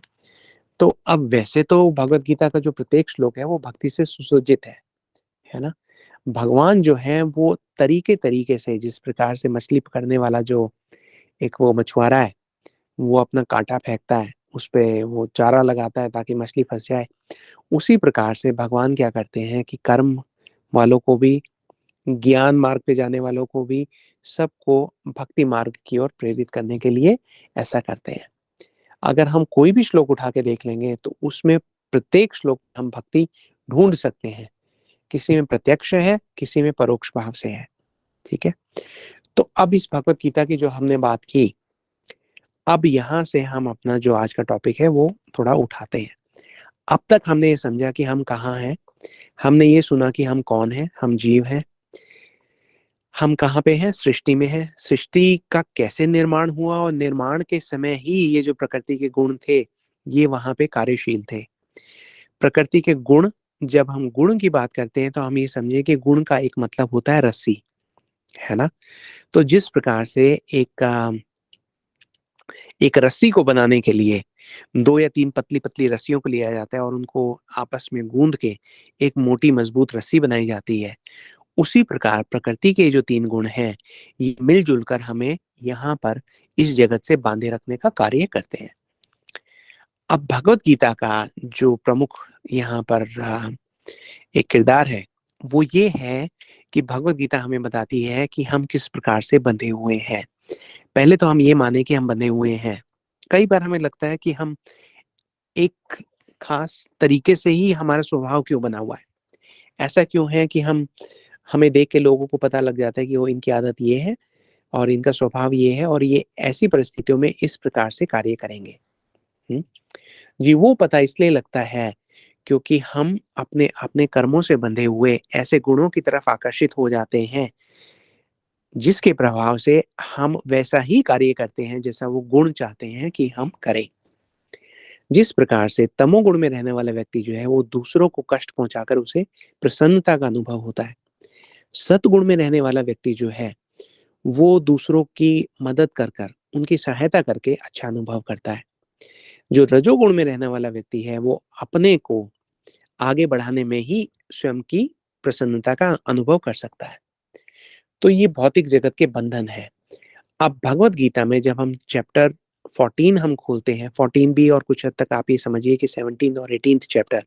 तो अब वैसे तो भगवत गीता का जो प्रत्येक श्लोक है वो भक्ति से सुसज्जित है ना? भगवान जो हैं वो तरीके-तरीके से जिस प्रकार से मछली पकड़ने वाला जो एक वो मछुआरा है, वो अपना काँटा फेंकता है, उसपे वो चारा लगाता है ताकि मछली फँस जाए। उसी प्रकार से भगवान क्या करते हैं कि कर्म वालों को भी, ज्ञान मार्ग पे जाने वालों को भी, सबको भक्ति मार्ग की ओर प्रेरित करने के लिए ऐसा करते हैं। अगर हम कोई भी श्लोक उठा के देख लेंगे तो उसमें प्रत्येक श्लोक हम भक्ति ढूँढ सकते हैं। किसी में प्रत्यक्ष है, किसी में परोक्ष भाव से है, ठीक है? तो अब इस भगवत गीता की जो हमने बात की, अब यहाँ से हम अपना जो आज का टॉपिक है वो थोड़ा उठाते हैं। अब तक हमने ये समझा कि हम कहाँ हैं, हमने ये सुना कि हम कौन हैं, हम जीव हैं। हम कहाँ पे हैं? सृष्टि में हैं। सृष्टि का कैसे निर्माण हुआ और निर्माण के समय ही ये जो प्रकृति के गुण थे, ये वहाँ पे कार्यशील थे। प्रकृति के गुण, जब हम गुण की बात करते हैं तो हम ये समझिए कि गुण का एक मतलब होता है रस्सी, है ना? तो जिस प्रकार से एक रस्सी को बनाने के लिए 2 या 3 पतली-पतली रस्सियों को लिया जाता है और उनको आपस में गूँध के एक मोटी मजबूत रस्सी बनाई जाती है। उसी प्रकार प्रकृति के जो 3 गुण हैं, ये मिल-जुल कर हमें यहाँ पर इस जगत से बांधे रखने का कार्य करते हैं। अब भगवत गीता का जो प्रमुख यहाँ पर एक किरदार है, वो ये है कि भगवत गीता हमें बताती है कि हम किस प्रकार से बंधे हुए हैं। पहले तो हम ये माने कि हम बंधे हुए हैं। कई बार हमें लगता है कि हम एक खास तरीके से ही हमारा स्वभाव क्यों बना हुआ है। ऐसा क्यों है कि हम हमें देख के लोगों को पता लग जाता है कि वो इनकी आदत ये है और इनका स्वभाव ये है और ये ऐसी परिस्थितियों में इस प्रकार से कार्य करेंगे। हुँ। जी, वो पता इसलिए लगता है क्योंकि हम अपने अपने कर्मों से बंधे हुए ऐसे गुणों की तरफ आकर्षित हो जाते हैं, जिसके प्रभाव से हम वैसा ही कार्य करते हैं जैसा वो गुण चाहते हैं कि हम करें। जिस प्रकार से तमोगुण में रहने वाला व्यक्ति जो है वो दूसरों को कष्ट पहुँचाकर उसे प्रसन्नता का अनुभव होता है। सतगुण में रहने वाला व्यक्ति जो है, वो दूसरों की मदद कर उनकी सहायता करके अच्छा अनुभव करता है। जो रजोगुण में रहने वाला व्यक्ति है, वो अपने को आगे बढ़ाने में ही स्वयं की प्रसन्नता का अनुभव कर सकता है। तो ये भौतिक जगत के बंधन है। अब भगवत गीता में जब हम चैप्टर 14 हम खोलते हैं, 14 भी और कुछ हद तक आप ये समझिए कि 17th और 18th चैप्टर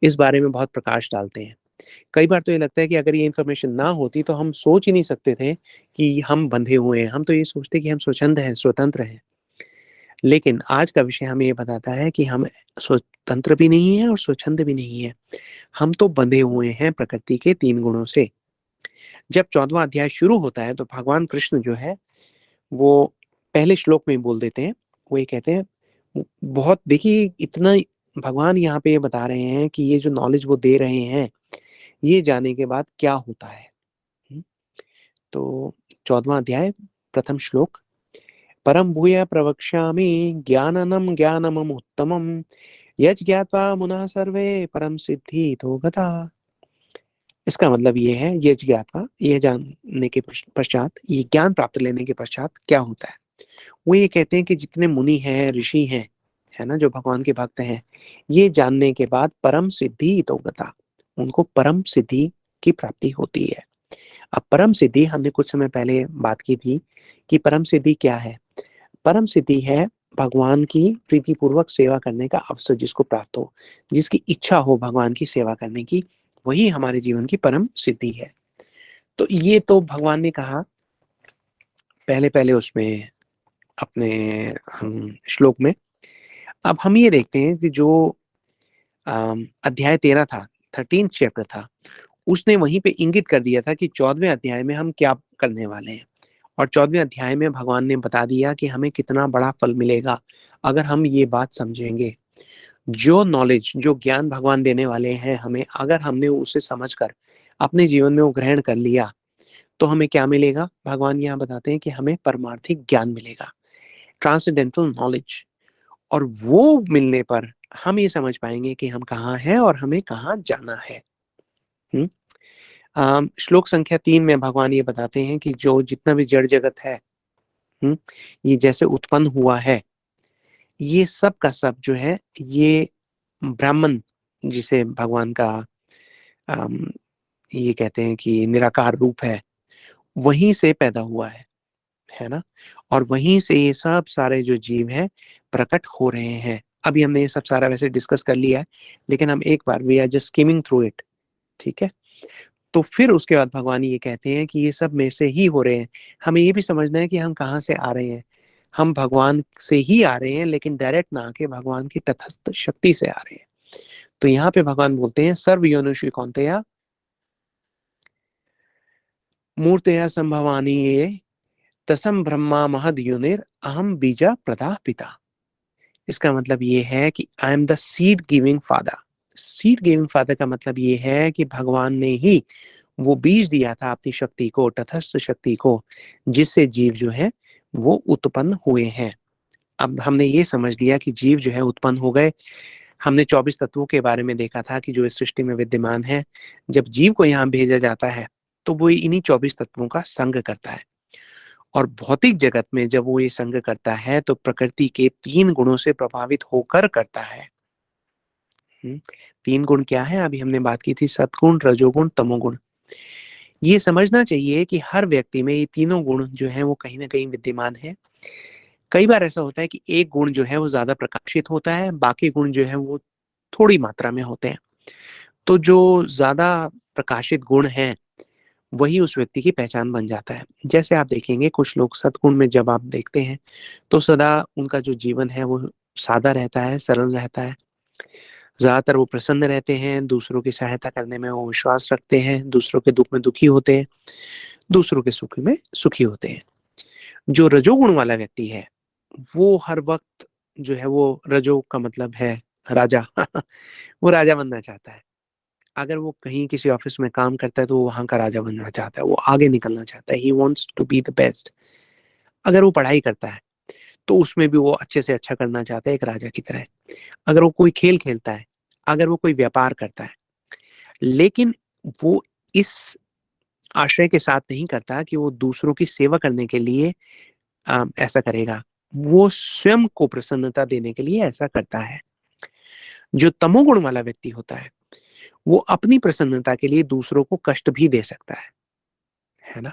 इस बारे में बहुत प्रकाश डालते हैं। कई बार तो ये लगता है कि अगर ये इन्फॉर्मेशन ना होती तो हम सोच ही नहीं सकते थे कि हम बंधे हुए हैं। हम तो ये सोचते कि हम स्वच्छंद हैं, स्वतंत्र हैं। लेकिन आज का विषय हमें ये बताता है कि हम स्वतंत्र भी नहीं हैं और स्वच्छंद भी नहीं हैं। हम तो बंधे हुए हैं प्रकृति के 3 गुणों से। जब 14वाँ अध्याय शुरू होता है तो भगवान कृष्ण जो है वो पहले श्लोक में ही बोल देते हैं। वो ये कहते हैं बहुत देखिए इतना भगवान यहाँ पे ये बता रहे हैं कि ये जो नॉलेज वो दे रहे हैं, ये जाने के बाद क्या होता है। हुँ, तो 14वाँ अध्याय प्रथम श्लोक परम भूय प्रवक्ष्यामि ज्ञाननं ज्ञानममुत्तमं यज् ज्ञात्वा मुनः सर्वे परम सिद्धितो गताः। इसका मतलब ये है यज् ज्ञात्वा ये जानने के पश्चात ये ज्ञान प्राप्त लेने के पश्चात क्या होता है। वो ये कहते हैं कि जितने मुनि हैं, ऋषि हैं, है ना? जो भगवान के भक्त हैं, ये जानने के बाद परम सिद्धितो गता उनको परम सिद्धि की प्राप्ति होती है। अब परम सिद्धि हमने कुछ समय पहले बात की थी कि परम सिद्धि क्या है? परम सिद्धि है भगवान की प्रीतिपूर्वक सेवा करने का अवसर जिसको प्राप्त हो, जिसकी इच्छा हो भगवान की सेवा करने की, वही हमारे जीवन की परम सिद्धि है। तो ये तो भगवान ने कहा पहले-पहले उसमें अपने श्लोक में। अब हम ये देखते हैं कि जो अध्याय 13 था, 13th चैप्टर था, उसने वहीं पे इंगित कर दिया था कि 14वें अध्याय में हम क्या करने वाले हैं। और 14वें अध्याय में भगवान ने बता दिया कि हमें कितना बड़ा फल मिलेगा, अगर हम ये बात समझेंगे। जो नॉलेज, जो ज्ञान भगवान देने वाले हैं हमें, अगर हमने उसे समझकर अपने जीवन में वो ग्रहण कर लिया, तो हमें क्या मिलेगा? भगवान यहाँ बताते हैं कि हमें परमार्थिक ज्ञान मिलेगा, ट्रांसेंडेंटल नॉलेज। और वो मिलने पर हम ये समझ पाएँगे कि हम कहाँ हैं और हमें कहाँ जाना है। हुँ? श्लोक संख्या 3 में भगवान ये बताते हैं कि जो जितना भी जड़ जगत है, हुँ? ये जैसे उत्पन्न हुआ है, ये सब का सब जो है, ये ब्राह्मण जिसे भगवान का अम, ये कहते हैं कि निराकार रूप है, वहीं से पैदा हुआ है ना? और वहीं से ये सब सारे जो जीव हैं, प्रकट हो रहे हैं। अभी हमने ये सब सारा वैसे डिस्कस कर लिया है, लेकिन हम एक बार we are just skimming through it, ठीक है? तो फिर उसके बाद भगवान ये कहते हैं कि ये सब मेरे से ही हो रहे हैं। हमें ये भी समझना है कि हम कहाँ से आ रहे हैं। हम भगवान से ही आ रहे हैं, लेकिन डायरेक्ट ना आके भगवान की तटस्थ शक्ति से आ रहे हैं। तो यहाँ पे भगवान बोलते हैं सर्व योनिषु कौन्तेय मूर्तया संभवानि ये तसम ब्रह्मा महद योनिर अहम बीजा प्रदाः पिता। इसका मतलब ये है कि I am the seed giving father. Seed giving father का मतलब ये है कि भगवान ने ही वो बीज दिया था अपनी शक्ति को, तटस्थ शक्ति को, जिससे जीव जो है वो उत्पन्न हुए हैं। अब हमने ये समझ लिया कि जीव जो है उत्पन्न हो गए। हमने 24 तत्वों के बारे में देखा था कि जो इस सृष्टि में विद्यमान है। जब जीव को यहाँ भेजा जाता है, तो वो इन्हीं 24 तत्वों का संग करता है। और भौतिक जगत में जब वो ये संग करता है, तो प्रकृति के 3 गुणों से प्रभावित होकर करता है। 3 गुण क्या है? अभी हमने बात की थी सत्गुण, रजोगुण, तमोगुण। ये समझना चाहिए कि हर व्यक्ति में ये तीनों गुण जो हैं वो कहीं न कहीं विद्यमान है। कई बार ऐसा होता है कि एक गुण जो है वो ज़्यादा प्रकाशित होता है, बाकी गुण जो है वो थोड़ी मात्रा में होते हैं। तो जो ज़्यादा प्रकाशित गुण हैं, वही उस व्यक्ति की पहचान बन जाता है। जैसे आप देखेंगे कुछ लोग सद्गुण में जब आप देखते हैं, तो सदा उनका जो जीवन है वो सादा रहता है, सरल रहता है। ज़्यादातर वो प्रसन्न रहते हैं, दूसरों की सहायता करने में वो विश्वास रखते हैं, दूसरों के दुःख में दुखी होते हैं, दूसरों के सुख में सुखी होते हैं। जो रजोगुण वाला व्यक्ति है, वो हर वक़्त जो है वो रजो का मतलब है राजा वो राजा बनना चाहता है। अगर वो कहीं किसी ऑफ़िस में काम करता है तो वो वहाँ का राजा बनना चाहता है, वो आगे निकलना चाहता है, he wants to be the best. अगर वो पढ़ाई करता है, तो उसमें भी वो अच्छे से अच्छा करना चाहता है एक राजा की तरह। अगर वो कोई खेल खेलता है, अगर वो कोई व्यापार करता है, लेकिन वो इस आशय के साथ नहीं करता कि वो दूसरों की सेवा करने के लिए ऐसा करेगा। वो स्वयं को प्रसन्नता देने के लिए ऐसा करता है। जो तमोगुण वाला व्यक्ति होता है, वो अपनी प्रसन्नता के लिए दूसरों को कष्ट भी दे सकता है ना?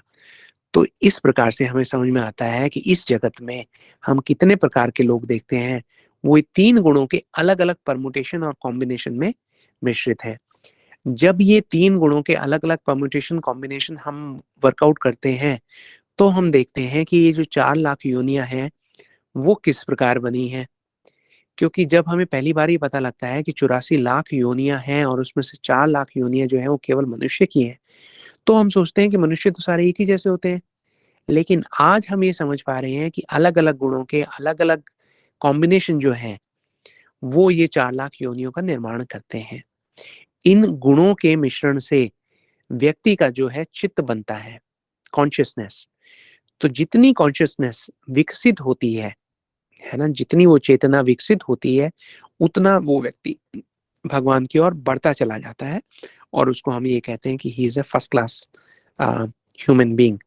तो इस प्रकार से हमें समझ में आता है कि इस जगत में हम कितने प्रकार के लोग देखते हैं, वो 3 गुणों के अलग-अलग परम्यूटेशन और कॉम्बिनेशन में मिश्रित हैं। जब ये 3 गुणों के अलग-अलग परम्यूटेशन कॉम्बिनेशन हम वर्कआउट करते हैं, तो हम देखते हैं कि ये जो 4 लाख योनियाँ हैं, वो किस प्रकार बनी हैं। क्योंकि जब हमें पहली बार ये पता लगता है कि 84 लाख योनियाँ हैं और उसमें से 4 लाख योनियाँ जो हैं वो केवल मनुष्य की हैं, तो हम सोचते हैं कि मनुष्य तो सारे एक ही जैसे होते हैं। लेकिन आज हम ये समझ पा रहे हैं कि अलग-अलग गुणों के अलग-अलग कॉम्बिनेशन जो हैं, वो ये 4 लाख योनियों का निर्माण करते हैं। इन गुणों के मिश्रण से व्यक्ति का जो है चित्त बनता है, कॉन्शसनेस। तो जितनी कॉन्शसनेस विकसित होती है ना? जितनी वो चेतना विकसित होती है, उतना वो व्यक्ति भगवान की ओर बढ़ता चला जाता है और उसको हम ये कहते हैं कि he is a first class a, human being.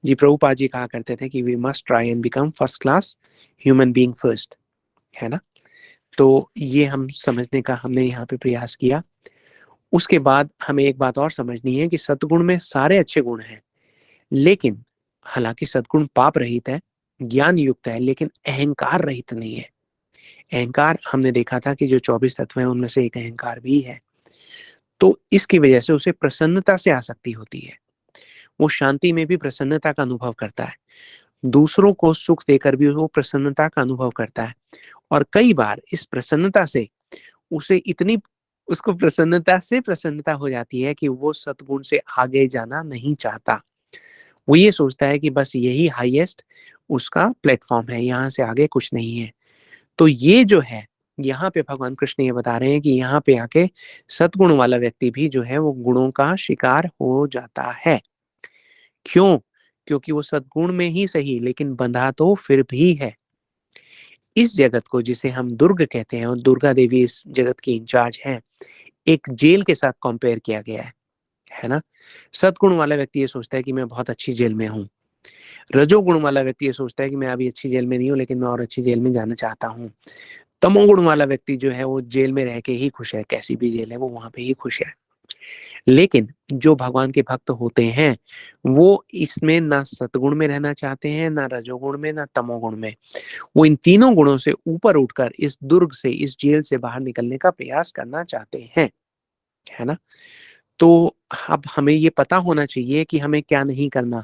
जी, प्रभुपाद जी कहा करते थे कि we must try and become first class human being first, है ना? तो ये हम समझने का हमने यहाँ पे प्रयास किया। उसके बाद हमें एक बात और समझनी है कि सद्गुण में सारे अच्छे गुण हैं, लेकिन हालाँकि सद्गुण पाप रहित है, ज्ञान युक्त है, लेकिन अहंकार रहित नहीं है। अहंकार हमने देखा था कि जो 24 तत्व हैं उनमें से एक अहंकार भी है। तो इसकी वजह से उसे प्रसन्नता से आसक्ति होती है। वो शांति में भी प्रसन्नता का अनुभव करता है। दूसरों को सुख देकर भी वो प्रसन्नता का अनुभव करता है और कई बार इस प्रसन्नता से उसे इतनी उसको प्रसन्नता से प्रसन्नता हो जाती है कि वो सद्गुण से आगे जाना नहीं चाहता। वो ये सोचता है कि बस यही हाईएस्ट उसका प्लेटफ़ॉर्म है, यहाँ से आगे कुछ नहीं है। तो ये जो है, यहाँ पे भगवान कृष्ण ये बता रहे हैं कि यहाँ पे आके सद्गुण वाला व्यक्ति भी जो है वो गुणों का शिकार हो जाता है। क्यों? क्योंकि वो सद्गुण में ही सही लेकिन बंधा तो फिर भी है। इस जगत को जिसे हम दुर्ग कहते हैं और दुर्गा देवी इस जगत की इंचार्ज हैं, एक जेल के साथ कंपेयर किया गया है ना? सद्गुण वाला व्यक्ति ये सोचता है कि मैं बहुत अच्छी जेल में हूँ। रजोगुण वाला व्यक्ति ये सोचता है कि मैं अभी अच्छी जेल में नहीं हूँ लेकिन मैं और अच्छी जेल में जाना चाहता हूँ। तमोगुण वाला व्यक्ति जो है वो जेल में रह के ही खुश है, कैसी भी जेल है वो वहाँ पे ही खुश है। लेकिन जो भगवान के भक्त होते हैं, वो इसमें ना सतगुण में रहना चाहते हैं, ना रजोगुण में, ना तमोगुण में। वो इन तीनों गुणों से ऊपर उठकर इस दुर्ग से, इस जेल से बाहर निकलने का प्रयास करना चाहते हैं, है ना? तो अब हमें ये पता होना चाहिए कि हमें क्या नहीं करना।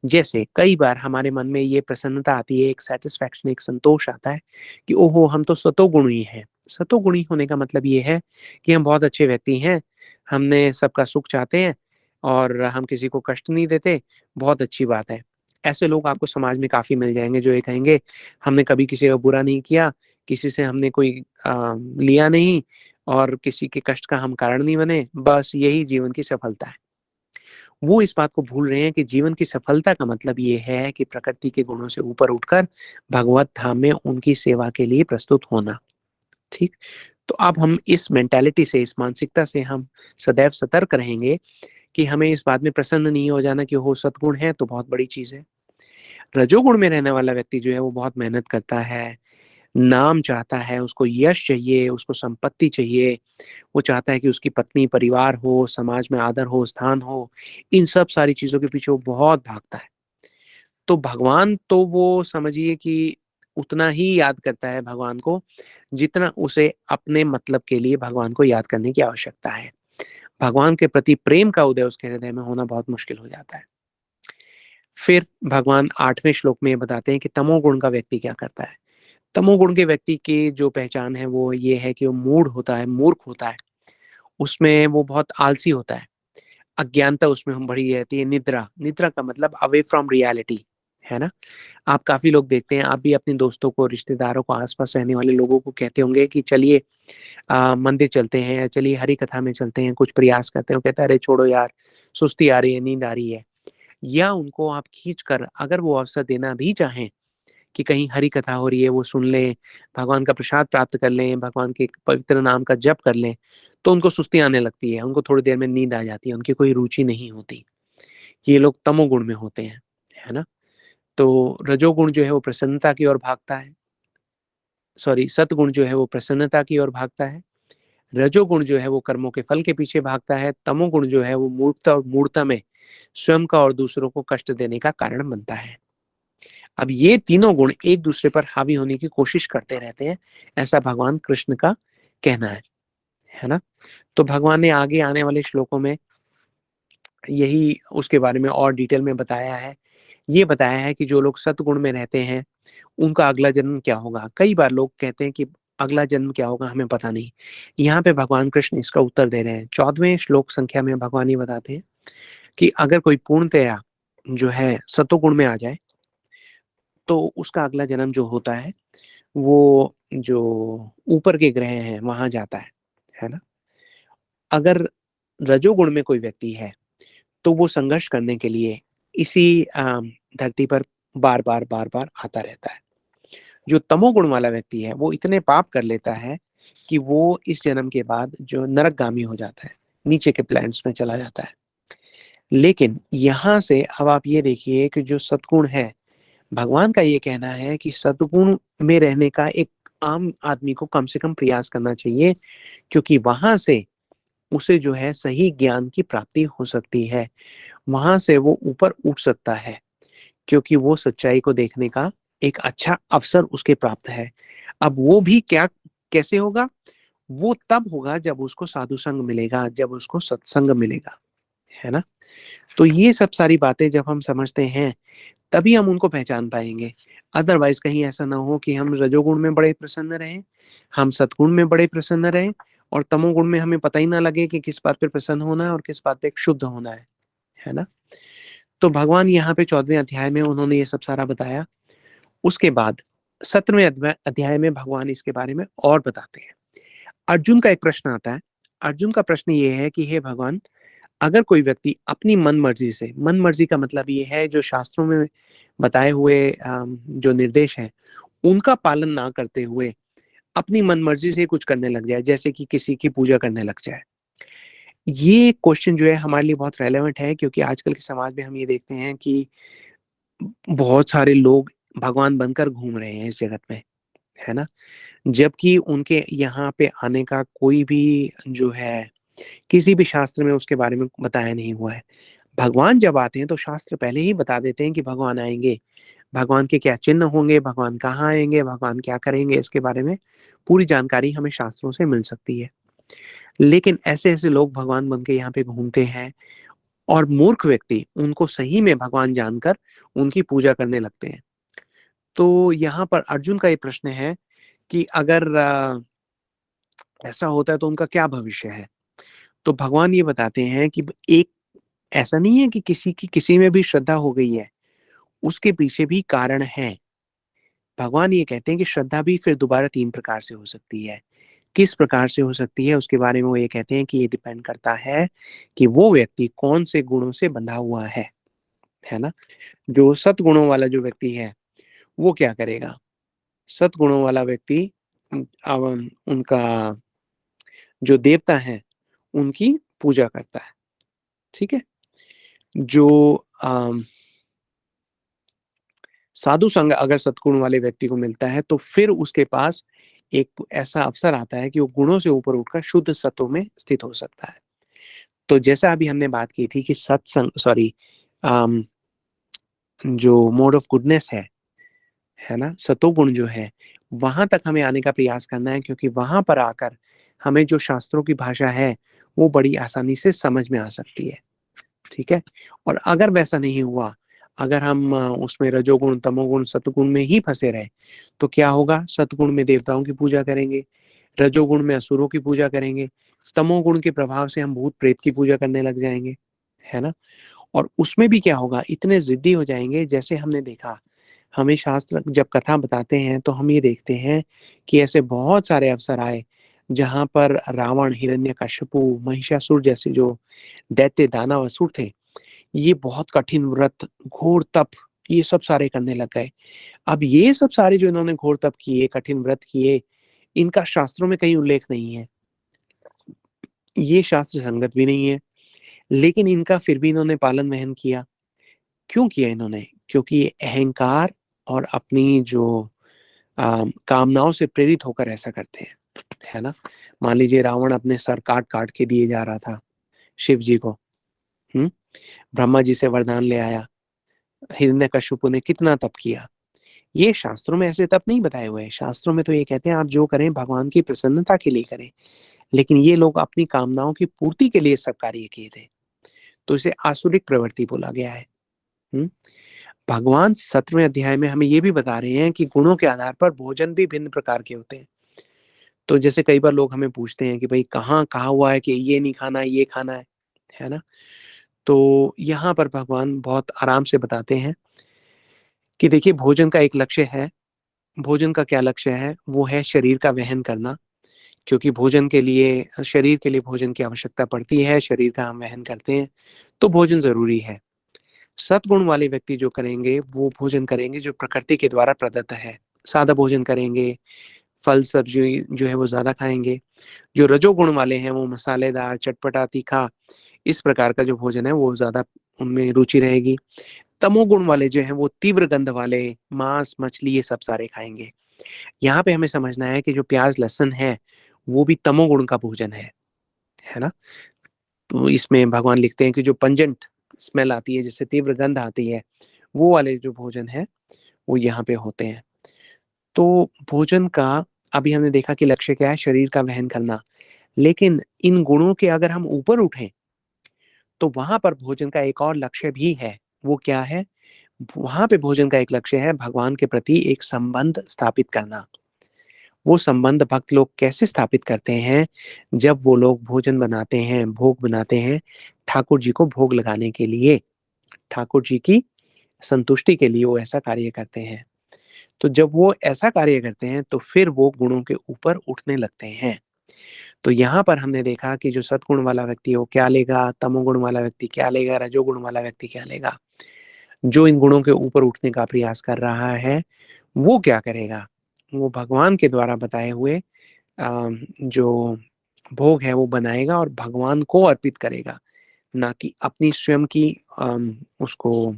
जैसे कई बार हमारे मन में ये प्रसन्नता आती है, एक सैटिस्फैक्शन, एक संतोष आता है कि ओहो! हम तो सतोगुणी हैं। सतोगुणी होने का मतलब ये है कि हम बहुत अच्छे व्यक्ति हैं, हमने सबका सुख चाहते हैं और हम किसी को कष्ट नहीं देते, बहुत अच्छी बात है। ऐसे लोग आपको समाज में काफ़ी मिल जाएँगे जो ये कहेंगे, हमने कभी किसी का बुरा नहीं किया, किसी से हमने कोई लिया नहीं और किसी के कष्ट का हम कारण नहीं बने, बस यही जीवन की सफलता है। वो इस बात को भूल रहे हैं कि जीवन की सफलता का मतलब ये है कि प्रकृति के गुणों से ऊपर उठकर भगवत धाम में उनकी सेवा के लिए प्रस्तुत होना, ठीक? तो अब हम इस मेंटालिटी से, इस मानसिकता से हम सदैव सतर्क रहेंगे कि हमें इस बात में प्रसन्न नहीं हो जाना कि हो सद्गुण है तो बहुत बड़ी चीज़ है। रजोगुण में रहने वाला व्यक्ति जो है वो बहुत मेहनत करता है, नाम चाहता है, उसको यश चाहिए, उसको संपत्ति चाहिए, वो चाहता है कि उसकी पत्नी, परिवार हो, समाज में आदर हो, स्थान हो, इन सब सारी चीज़ों के पीछे वो बहुत भागता है। तो भगवान तो वो समझिए कि उतना ही याद करता है भगवान को, जितना उसे अपने मतलब के लिए भगवान को याद करने की आवश्यकता है। भगवान के प्रति प्रेम का उदय उसके हृदय में होना बहुत मुश्किल हो जाता है। फिर भगवान 8वें श्लोक में ये बताते हैं कि तमोगुण का व्यक्ति क्या करता है। तमोगुण के व्यक्ति की जो पहचान है वो ये है कि वो मूढ़ होता है, मूर्ख होता है, उसमें वो बहुत आलसी होता है, अज्ञानता उसमें हम बड़ी रहती है, निद्रा, निद्रा का मतलब अवे फ्रॉम रियलिटी, है ना? आप काफ़ी लोग देखते हैं, आप भी अपने दोस्तों को, रिश्तेदारों को, आस-पास रहने वाले लोगों को कहते होंगे कि चलिए मंदिर चलते हैं या चलिए हरि कथा में चलते हैं, कुछ प्रयास करते हैं, वो कहता है अरे छोड़ो यार, सुस्ती आ रही है, नींद आ रही है। या उनको आप खींच कर अगर वो अवसर देना भी चाहें कि कहीं हरि कथा हो रही है, वो सुन लें, भगवान का प्रसाद प्राप्त कर लें, भगवान के पवित्र नाम का जप कर लें, तो उनको सुस्ती आने लगती है, उनको थोड़ी देर में नींद आ जाती है, उनकी कोई रुचि नहीं होती। ये लोग तमोगुण में होते हैं, है ना? तो रजोगुण जो है वो प्रसन्नता की ओर भागता है, सॉरी सतगुण जो है वो प्रसन्नता की ओर भागता है, रजोगुण जो है वो कर्मों के फल के पीछे भागता है, तमोगुण जो है वो मूर्खता और मूढ़ता में स्वयं का और दूसरों को कष्ट देने का कारण बनता है। अब ये तीनों गुण एक दूसरे पर हावी होने की कोशिश करते रहते हैं, ऐसा भगवान कृष्ण का कहना है ना? तो भगवान ने आगे आने वाले श्लोकों में यही उसके बारे में और डिटेल में बताया है। ये बताया है कि जो लोग सतगुण में रहते हैं, उनका अगला जन्म क्या होगा? कई बार लोग कहते हैं कि अगला जन्म क्या होगा हमें पता नहीं। यहाँ पे भगवान कृष्ण इसका उत्तर दे रहे हैं। 14वें श्लोक संख्या में भगवान ये बताते हैं कि अगर कोई पूर्णतया जो है सतोगुण में आ जाए, तो उसका अगला जन्म जो होता है, वो जो ऊपर के ग्रह हैं, वहाँ जाता है ना? अगर रजोगुण में कोई व्यक्ति है, तो वो संघर्ष करने के लिए इसी धरती पर बार-बार, बार-बार आता रहता है। जो तमोगुण वाला व्यक्ति है, वो इतने पाप कर लेता है कि वो इस जन्म के बाद जो नरकगामी हो जाता है, नीचे के प्लैनेट्स में चला जाता है। लेकिन यहाँ से अब आप ये देखिए कि जो सद्गुण है, भगवान का ये कहना है कि सद्गुण में रहने का एक आम आदमी को कम से कम प्रयास करना चाहिए, क्योंकि वहाँ से उसे जो है सही ज्ञान की प्राप्ति हो सकती है। वहाँ से वो ऊपर उठ सकता है, क्योंकि वो सच्चाई को देखने का एक अच्छा अवसर उसके प्राप्त है। अब वो भी क्या कैसे होगा? वो तब होगा जब उसको साधु संग मिलेगा, जब उसको सत्संग मिलेगा, है ना? तो ये सब सारी बातें जब हम समझते हैं, तभी हम उनको पहचान पाएँगे। अदरवाइज़ कहीं ऐसा ना हो कि हम रजोगुण में बड़े प्रसन्न रहें, हम सत्गुण में बड़े प्रसन्न रहें और तमोगुण में हमें पता ही ना लगे कि किस बात पे प्रसन्न होना है और किस बात पे शुद्ध होना है ना? तो भगवान यहाँ पे 14वें अध्याय में उन्होंने ये सब सारा बताया। उसके बाद 17वें अध्याय में भगवान इसके बारे में और बताते हैं। अर्जुन का एक प्रश्न आता है। अर्जुन का प्रश्न ये है कि हे भगवान, अगर कोई व्यक्ति अपनी मन-मर्ज़ी से, मन-मर्ज़ी का मतलब ये है जो शास्त्रों में बताए हुए जो निर्देश हैं, उनका पालन ना करते हुए अपनी मन-मर्ज़ी से कुछ करने लग जाए, जैसे कि किसी की पूजा करने लग जाए। ये क्वेश्चन जो है हमारे लिए बहुत रेलेवेंट है, क्योंकि आजकल के समाज में हम ये देखते हैं कि बहुत सारे लोग भगवान बनकर घूम रहे हैं इस जगत में, है ना? जबकि उनके यहाँ पे आने का कोई भी जो है, किसी भी शास्त्र में उसके बारे में बताया नहीं हुआ है। भगवान जब आते हैं तो शास्त्र पहले ही बता देते हैं कि भगवान आएँगे, भगवान के क्या चिन्ह होंगे, भगवान कहाँ आएँगे, भगवान क्या करेंगे, इसके बारे में पूरी जानकारी हमें शास्त्रों से मिल सकती है। लेकिन ऐसे-ऐसे लोग भगवान बन के यहाँ पे घूमते हैं और मूर्ख व्यक्ति उनको सही में भगवान जानकर उनकी पूजा करने लगते हैं। तो यहाँ पर अर्जुन का ये प्रश्न है कि अगर ऐसा होता है तो उनका क्या भविष्य है? तो भगवान ये बताते हैं कि ब एक ऐसा नहीं है कि किसी की किसी में भी श्रद्धा हो गई है, उसके पीछे भी कारण है। भगवान ये कहते हैं कि श्रद्धा भी फिर दोबारा 3 प्रकार से हो सकती है। किस प्रकार से हो सकती है उसके बारे में वो ये कहते हैं कि ये डिपेंड करता है कि वो व्यक्ति कौन से गुणों से बंधा हुआ है ना? जो सद्गुणों वाला जो व्यक्ति है, वो क्या करेगा? सद्गुणों वाला व्यक्ति उनका जो देवता हैं, उनकी पूजा करता है, ठीक है? जो अम, साधु संग अगर सद्गुण वाले व्यक्ति को मिलता है, तो फिर उसके पास एक ऐसा अवसर आता है कि वो गुणों से ऊपर उठकर शुद्ध सत्व में स्थित हो सकता है। तो जैसा अभी हमने बात की थी कि सत्संग सॉरी अम, जो मोड ऑफ गुडनेस है ना? सतोगुण जो है, वहाँ तक हमें आने का प्रयास करना है, क्योंकि वहाँ पर आकर हमें जो शास्त्रों की भाषा है, वो बड़ी आसानी से समझ में आ सकती है, ठीक है? और अगर वैसा नहीं हुआ, अगर हम उसमें रजोगुण, तमोगुण, सतगुण में ही फँसे रहे, तो क्या होगा? सतगुण में देवताओं की पूजा करेंगे, रजोगुण में असुरों की पूजा करेंगे, तमोगुण के प्रभाव से हम भूत-प्रेत की पूजा करने लग जाएँगे, है ना? और उसमें भी क्या होगा? इतने ज़िद्दी हो जाएँगे, जैसे हमने देखा, हमें शास्त्र जब कथा बताते हैं, तो हम ये देखते हैं कि ऐसे बहुत सारे अवसर आए, जहाँ पर रावण, हिरण्यकश्यपु, महिषासुर जैसे जो दैत्य, दानव, असुर थे, ये बहुत कठिन व्रत, घोर तप, ये सब सारे करने लग गए। अब ये सब सारे जो इन्होंने घोर तप किए, कठिन व्रत किए, इनका शास्त्रों में कहीं उल्लेख नहीं है। ये शास्त्र संगत भी नहीं है, लेकिन इनका फिर भी इन्होंने पालन-वहन किया। क्यों किया इन्होंने? क्योंकि ये अहंकार और अपनी जो कामनाओं से प्रेरित होकर ऐसा करते हैं, है ना? मान लीजिए रावण अपने सर काट-काट के दिए जा रहा था शिव जी को, हुँ? ब्रह्मा जी से वरदान ले आया, हिरण्यकशिपु ने कितना तप किया। ये शास्त्रों में ऐसे तप नहीं बताए हुए हैं, शास्त्रों में तो ये कहते हैं आप जो करें भगवान की प्रसन्नता के लिए करें, लेकिन ये लोग अपनी कामनाओं की पूर्ति के लिए सब कार्य किए थे, तो इसे आसुरिक प्रवृत्ति बोला गया है। हुँ? भगवान 17वें अध्याय में हमें ये भी बता रहे हैं कि गुणों के आधार पर भोजन भी भिन्न प्रकार के होते हैं। तो जैसे कई बार लोग हमें पूछते हैं कि भई कहाँ कहा हुआ है कि ये नहीं खाना, ये खाना है ना? तो यहाँ पर भगवान बहुत आराम से बताते हैं कि देखिए भोजन का एक लक्ष्य है, भोजन का क्या लक्ष्य है? वो है शरीर का वहन करना, क्योंकि भोजन के लिए शरीर के लिए भोजन की आवश्यकता पड़ती है, शरीर का हम वहन करते हैं, तो भोजन ज़रूरी है। सद्गुण वाले व्यक्ति जो करेंगे, वो भोजन करेंगे जो प्रकृति के द्वारा प्रदत्त है। सादा भोजन करेंगे, फल सब्ज़ी जो है वो ज़्यादा खाएँगे। जो रजोगुण वाले हैं, वो मसालेदार, चटपटा, तीखा इस प्रकार का जो भोजन है, वो ज़्यादा उनमें रुचि रहेगी। तमोगुण वाले जो हैं, वो तीव्र गंध वाले मांस, मछली ये सब सारे खाएँगे। यहाँ पे हमें समझना है कि जो प्याज़, लहसुन है, वो भी तमोगुण का भोजन है ना? तो इसमें भगवान लिखते हैं कि जो पंजेंट स्मेल आती है, जिससे तीव्र गंध आती है, वो वाले जो भोजन है, वो यहाँ पे होते हैं। तो भोजन का अभी हमने देखा कि लक्ष्य क्या है? शरीर का वहन करना। लेकिन इन गुणों के अगर हम ऊपर उठें, तो वहाँ पर भोजन का एक और लक्ष्य भी है। वो क्या है? वहाँ पे भोजन का एक लक्ष्य है भगवान के प्रति एक संबंध स्थापित करना। वो संबंध भक्त लोग कैसे स्थापित करते हैं? जब वो लोग भोजन बनाते हैं, भोग बनाते हैं, ठाकुर जी को भोग लगाने के लिए, ठाकुर जी की संतुष्टि के लिए वो ऐसा कार्य करते हैं। तो जब वो ऐसा कार्य करते हैं, तो फिर वो गुणों के ऊपर उठने लगते हैं। तो यहाँ पर हमने देखा कि जो सद्गुण वाला व्यक्ति है वो क्या लेगा, तमोगुण वाला व्यक्ति क्या लेगा, रजोगुण वाला व्यक्ति क्या लेगा। जो इन गुणों के ऊपर उठने का प्रयास कर रहा है, वो क्या करेगा? वो भगवान के द्वारा बताए हुए जो भोग है वो बनाएगा और भगवान को अर्पित करेगा, ना कि अपनी स्वयं की उसको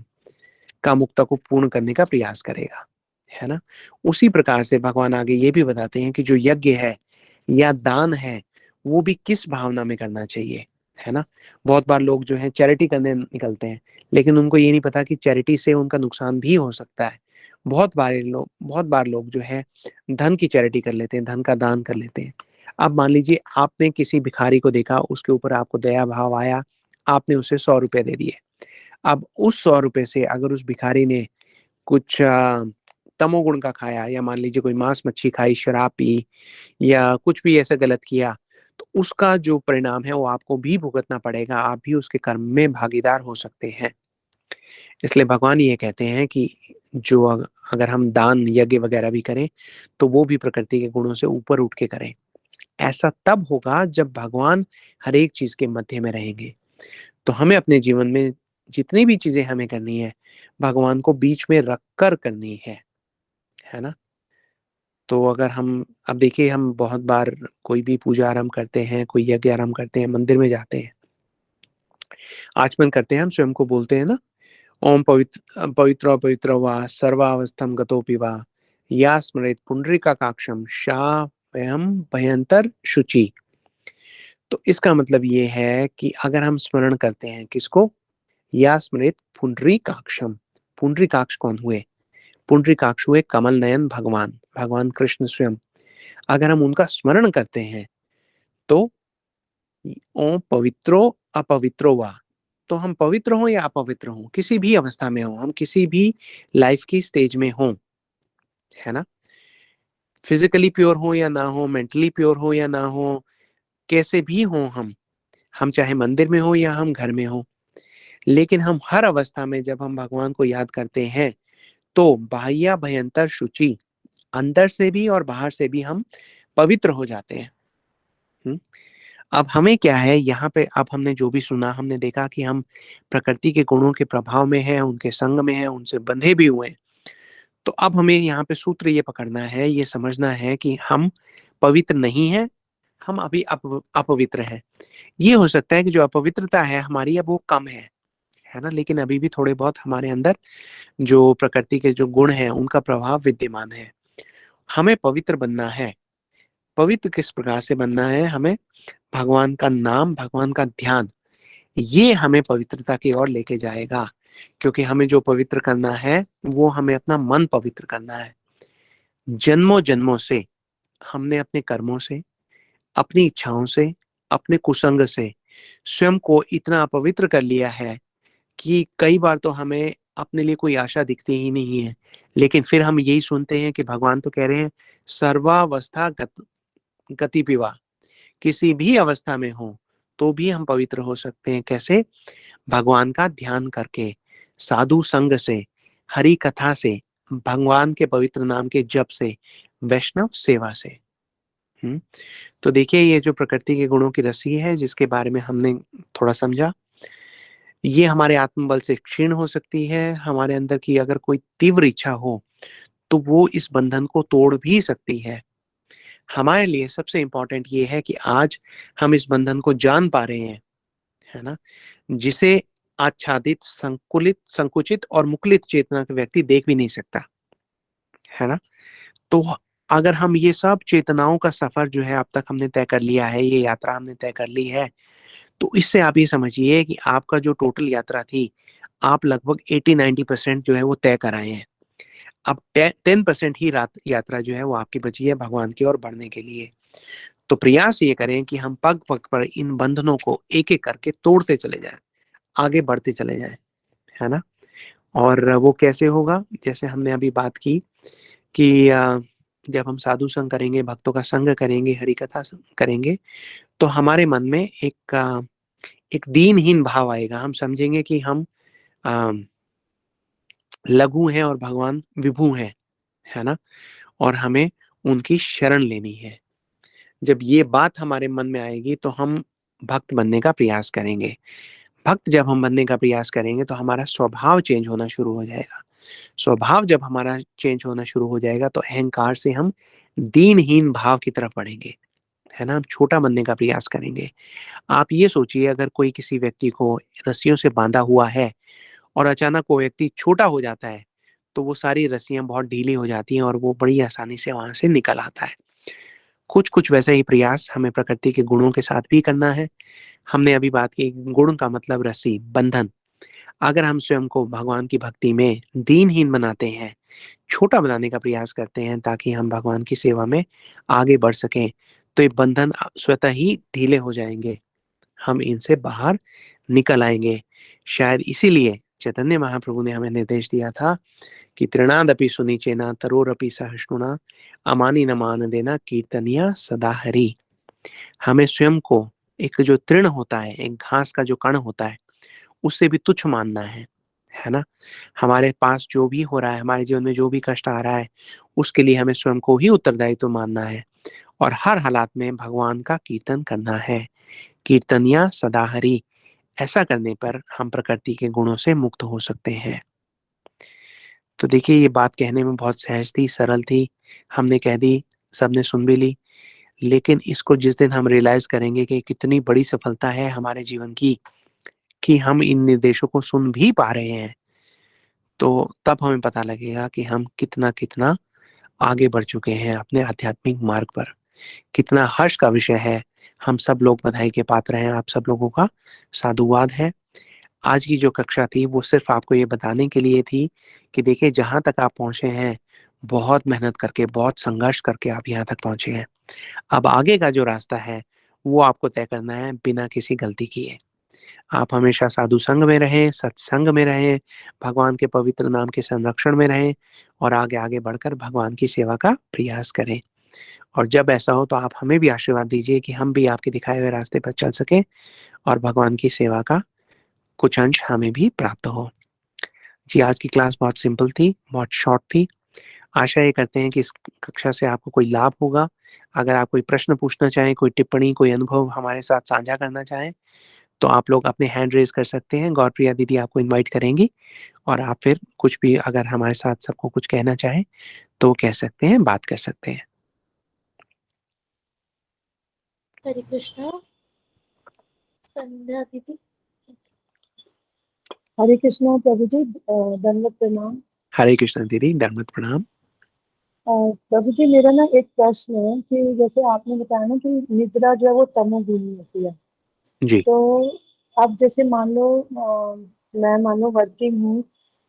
कामुकता को पूर्ण करने का प्रयास करेगा, है ना? उसी प्रकार से भगवान आगे ये भी बताते हैं कि जो यज्ञ है या दान है, वो भी किस भावना में करना चाहिए, है ना? बहुत बार लोग जो हैं चैरिटी करने निकलते हैं, लेकिन उनको ये नहीं पता कि चैरिटी से उनका नुकसान भी हो सकता है। बहुत बार लोग जो है धन की चैरिटी कर लेते हैं, धन का दान कर लेते हैं। अब मान लीजिए आपने किसी भिखारी को देखा, उसके ऊपर आपको दया भाव आया, आपने उसे ₹100 दे दिए। अब उस ₹100 से अगर उस भिखारी ने कुछ तमोगुण का खाया या मान लीजिए कोई मांस-मच्छी खाई, शराब पी या कुछ भी ऐसा गलत किया, तो उसका जो परिणाम है वो आपको भी भुगतना पड़ेगा, आप भी उसके कर्म में भागीदार हो सकते हैं। इसलिए भगवान ये कहते हैं कि जो अगर हम दान, यज्ञ वगैरह भी करें, तो वो भी प्रकृति के गुणों से ऊपर उठ के करें। ऐसा तब होगा जब भगवान हर एक चीज़ के मध्य में रहेंगे। तो हमें अपने जीवन में जितनी भी चीज़ें हमें करनी है, भगवान को बीच में रख कर करनी है ना? तो अगर हम अब देखिए हम बहुत बार कोई भी पूजा आरंभ करते हैं, कोई यज्ञ आरंभ करते हैं, मंदिर में जाते हैं, आचमन करते हैं, हम स्वयं को बोलते हैं ना, ओम पवित्रो पवित्रो वा सर्वावस्थं गतोऽपि वा, या स्मरेत् पुंडरीकाक्षं सा वयं भयंतर शुचि। तो इसका मतलब ये है कि अगर हम स्मरण करते हैं किसको? या स्मरेत् पुंडरीकाक्षं। पुंडरीकाक्ष कौन हुए? पुंडरीकाक्ष हुए कमल नयन भगवान, भगवान कृष्ण स्वयं। अगर हम उनका स्मरण करते हैं, तो ओम पवित्रो अपवित्रो वा, तो हम पवित्र हों या अपवित्र हों, किसी भी अवस्था में हों, हम किसी भी लाइफ की स्टेज में हों, है ना? फिज़िकली प्योर हों या ना हों, मेंटली प्योर हों या ना हों, कैसे भी हों हम चाहे मंदिर में हों या हम घर में हों, लेकिन हम हर अवस्था में जब हम भगवान को याद करते हैं, तो बाह्य भयंतर शुचि, अंदर से भी और बाहर से भी हम पवित्र हो जाते हैं। हुँ? अब हमें क्या है यहाँ पे, अब हमने जो भी सुना, हमने देखा कि हम प्रकृति के गुणों के प्रभाव में हैं, उनके संग में हैं, उनसे बंधे भी हुए हैं। तो अब हमें यहाँ पे सूत्र ये पकड़ना है, ये समझना है कि हम पवित्र नहीं हैं, हम अभी अपवित्र हैं। ये हो सकता है कि जो अपवित्रता है हमारी, अब वो कम है ना? लेकिन अभी भी थोड़े बहुत हमारे अंदर जो प्रकृति के जो गुण हैं, उनका प्रभाव विद्यमान है। हमें पवित्र बनना है। पवित्र किस प्रकार से बनना है? हमें भगवान का नाम, भगवान का ध्यान, ये हमें पवित्रता की ओर लेके जाएगा। क्योंकि हमें जो पवित्र करना है, वो हमें अपना मन पवित्र करना है। जन्मों-जन्मों से हमने अपने कर्मों से, अपनी इच्छाओं से, अपने कुसंग से स्वयं को इतना अपवित्र कर लिया है कि कई बार तो हमें अपने लिए कोई आशा दिखती ही नहीं है। लेकिन फिर हम यही सुनते हैं कि भगवान तो कह रहे हैं, सर्वावस्था गति पिवा। किसी भी अवस्था में हो, तो भी हम पवित्र हो सकते हैं। कैसे? भगवान का ध्यान करके, साधु संग से, हरि कथा से, भगवान के पवित्र नाम के जप से, वैष्णव सेवा से। हुँ? तो देखिए, ये जो प्रकृति के गुणों की रस्सी है, जिसके बारे में हमने थोड़ा समझा, ये हमारे आत्मबल से क्षीण हो सकती है। हमारे अंदर की अगर कोई तीव्र इच्छा हो, तो वो इस बंधन को तोड़ भी सकती है। हमारे लिए सबसे इम्पोर्टेंट ये है कि आज हम इस बंधन को जान पा रहे हैं, है ना? जिसे आच्छादित, संकुचित और मुकुलित चेतना का व्यक्ति देख भी नहीं सकता, है ना? तो अगर हम ये सब चेतनाओं का सफर जो है अब तक हमने तय कर लिया है, ये यात्रा हमने तय कर ली है, तो इससे आप ये समझिए कि आपका जो टोटल यात्रा थी, आप लगभग 80-90% जो है वो तय कर आए हैं। अब 10% ही रात यात्रा जो है वो आपकी बची है भगवान की ओर बढ़ने के लिए। तो प्रयास ये करें कि हम पग-पग पर इन बंधनों को एक-एक करके तोड़ते चले जाएँ, आगे बढ़ते चले जाएँ, है ना? और वो कैसे होगा? जैसे हमने अभी बात की कि जब हम साधु संग करेंगे, भक्तों का संग करेंगे, हरि कथा करेंगे, तो हमारे मन में एक दीनहीन भाव आएगा। हम समझेंगे कि हम अ, लघु हैं और भगवान विभु हैं, है ना? और हमें उनकी शरण लेनी है। जब ये बात हमारे मन में आएगी, तो हम भक्त बनने का प्रयास करेंगे। भक्त जब हम बनने का प्रयास करेंगे, तो हमारा स्वभाव चेंज होना शुरू हो जाएगा। स्वभाव जब हमारा चेंज होना शुरू हो जाएगा, तो अहंकार से हम दीनहीन भाव की तरफ बढ़ेंगे, है ना? हम छोटा बनने का प्रयास करेंगे। आप ये सोचिए, अगर कोई किसी व्यक्ति को रस्सियों से बाँधा हुआ है और अचानक वो व्यक्ति छोटा हो जाता है, तो वो सारी रस्सियाँ बहुत ढीली हो जाती हैं और वो बड़ी आसानी से वहाँ से निकल आता है। कुछ-कुछ वैसा ही प्रयास हमें प्रकृति के गुणों के साथ भी करना है। हमने अभी बात की, गुण का मतलब रस्सी, बंधन। अगर हम स्वयं को भगवान की भक्ति में दीनहीन बनाते हैं, छोटा बनाने का प्रयास करते हैं ताकि हम भगवान की सेवा में आगे बढ़ सकें, तो ये बंधन स्वतः ही ढीले हो जाएँगे। हम इनसे बाहर निकल आएँगे। शायद इसीलिए चैतन्य महाप्रभु ने हमें निर्देश दिया था कि तृणादपि सुनिचेन तरोरपि सहिष्णुना अमानि न मान देना कीर्तनीय सदा हरि। हमें स्वयं को एक जो तृण होता है, एक घास का जो कण होता है, उससे भी तुच्छ मानना है ना? हमारे पास जो भी हो रहा है, हमारे जीवन में जो भी कष्ट आ रहा है, उसके लिए हमें स्वयं को ही उत्तरदायित्व मानना है और हर हालात में भगवान का कीर्तन करना है। कीर्तनिया सदा हरि। ऐसा करने पर हम प्रकृति के गुणों से मुक्त हो सकते हैं। तो देखिए, ये बात कहने में बहुत सहज थी, सरल थी, हमने कह दी, सबने सुन भी ली। लेकिन इसको जिस दिन हम रियलाइज़ करेंगे कि कितनी बड़ी सफलता है हमारे जीवन की, कि हम इन निर्देशों को सुन भी पा रहे हैं, तो तब हमें पता लगेगा कि हम कितना-कितना आगे बढ़ चुके हैं अपने आध्यात्मिक मार्ग पर। कितना हर्ष का विषय है, हम सब लोग बधाई के पात्र हैं, आप सब लोगों का साधुवाद है। आज की जो कक्षा थी, वो सिर्फ़ आपको ये बताने के लिए थी कि देखिए, जहाँ तक आप पहुँचे हैं, बहुत मेहनत करके, बहुत संघर्ष करके आप यहाँ तक पहुँचे हैं। अब आगे का जो रास्ता है, वो आपको तय करना है बिना किसी गलती किए। आप हमेशा साधु संग में रहें, सत्संग में रहें, भगवान के पवित्र नाम के संरक्षण में रहें और आगे-आगे बढ़कर भगवान की सेवा का प्रयास करें। और जब ऐसा हो तो आप हमें भी आशीर्वाद दीजिए कि हम भी आपके दिखाए हुए रास्ते पर चल सकें और भगवान की सेवा का कुछ अंश हमें भी प्राप्त हो। जी, आज की क्लास बहुत सिंपल थी, बहुत शॉर्ट थी। आशा ये करते हैं कि इस कक्षा से आपको कोई लाभ होगा। अगर आप कोई प्रश्न पूछना चाहें, कोई टिप्पणी, कोई अनुभव हमारे साथ साझा करना चाहें, तो आप लोग अपने हैंड रेज़ कर सकते हैं। गौरप्रिया दीदी आपको इनवाइट करेंगी और आप फिर कुछ भी अगर हमारे साथ सबको कुछ कहना चाहें, तो कह सकते हैं, बात कर सकते हैं। हरे कृष्णा। संध्या दीदी। हरे कृष्णा प्रभु जी, दंडवत प्रणाम। हरे कृष्ण दीदी, दंडवत प्रणाम। प्रभु जी, मेरा ना एक प्रश्न है कि जैसे आपने बताया ना कि निद्रा जो है वो तमोगुणी होती है, जी, तो अब जैसे मान लो मैं मान लो वर्किंग हूँ,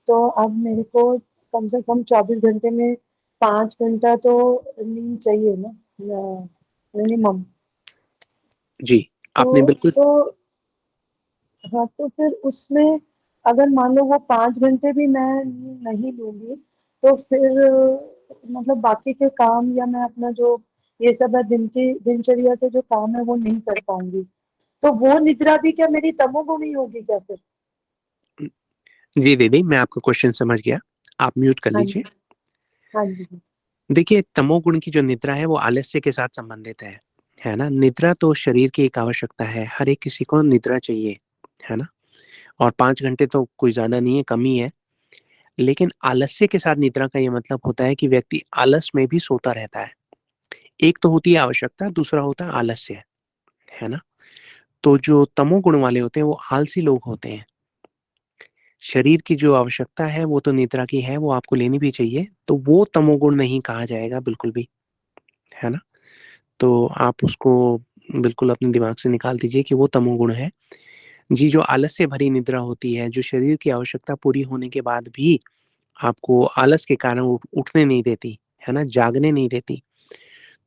तो अब मेरे को कम से कम 24 घंटे में 5 घंटा तो नींद चाहिए ना, मिनिमम। जी, आपने तो बिल्कुल तो हाँ, तो फिर उसमें अगर मान लो वो 5 घंटे भी मैं नहीं लूंगी, तो फिर मतलब बाकी के काम या मैं अपना जो ये सब है दिनचर्या के जो काम है वो नहीं कर पाऊंगी, तो वो निद्रा भी क्या मेरी तमोगुणी होगी क्या फिर? जी दीदी, मैं आपका क्वेश्चन समझ गया। आप म्यूट कर हाँ लीजिए। जी। हाँ जी। देखिए, तमोगुण की जो निद्रा है, वो आलस्य के साथ संबंधित है ना? निद्रा तो शरीर की एक आवश्यकता है, हर एक किसी को निद्रा चाहिए, है ना? और 5 घंटे तो कोई ज़्यादा नहीं है, कम ही है। लेकिन आलस्य के साथ निद्रा का ये मतलब होता है कि व्यक्ति आलस में भी सोता रहता है। एक तो होती है आवश्यकता, दूसरा होता है आलस्य, है ना? तो जो तमोगुण वाले होते हैं, वो आलसी लोग होते हैं। शरीर की जो आवश्यकता है, वो तो निद्रा की है, वो आपको लेनी भी चाहिए, तो वो तमोगुण नहीं कहा जाएगा बिल्कुल भी, है ना? तो आप उसको बिल्कुल अपने दिमाग से निकाल दीजिए कि वो तमोगुण है। जी, जो आलस से भरी निद्रा होती है, जो शरीर की आवश्यकता पूरी होने के बाद भी आपको आलस के कारण उठने नहीं देती, है ना? जागने नहीं देती,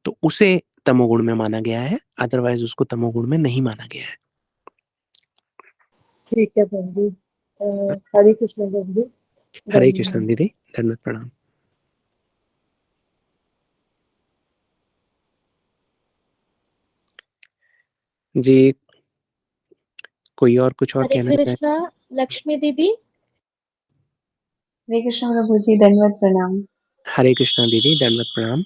तो उसे तमोगुण में माना गया है, अदरवाइज़ उसको तमोगुण में नहीं माना गया है। ठीक है प्रभु जी। हरे कृष्ण प्रभु जी। हरे कृष्ण धन्यवाद। दीदी, दंडवत प्रणाम। जी, कोई और कुछ और हरे कहना चाहे? कृष्णा। लक्ष्मी दीदी। हरे कृष्ण प्रभु जी, दंडवत प्रणाम। हरे कृष्णा दीदी, दंडवत प्रणाम।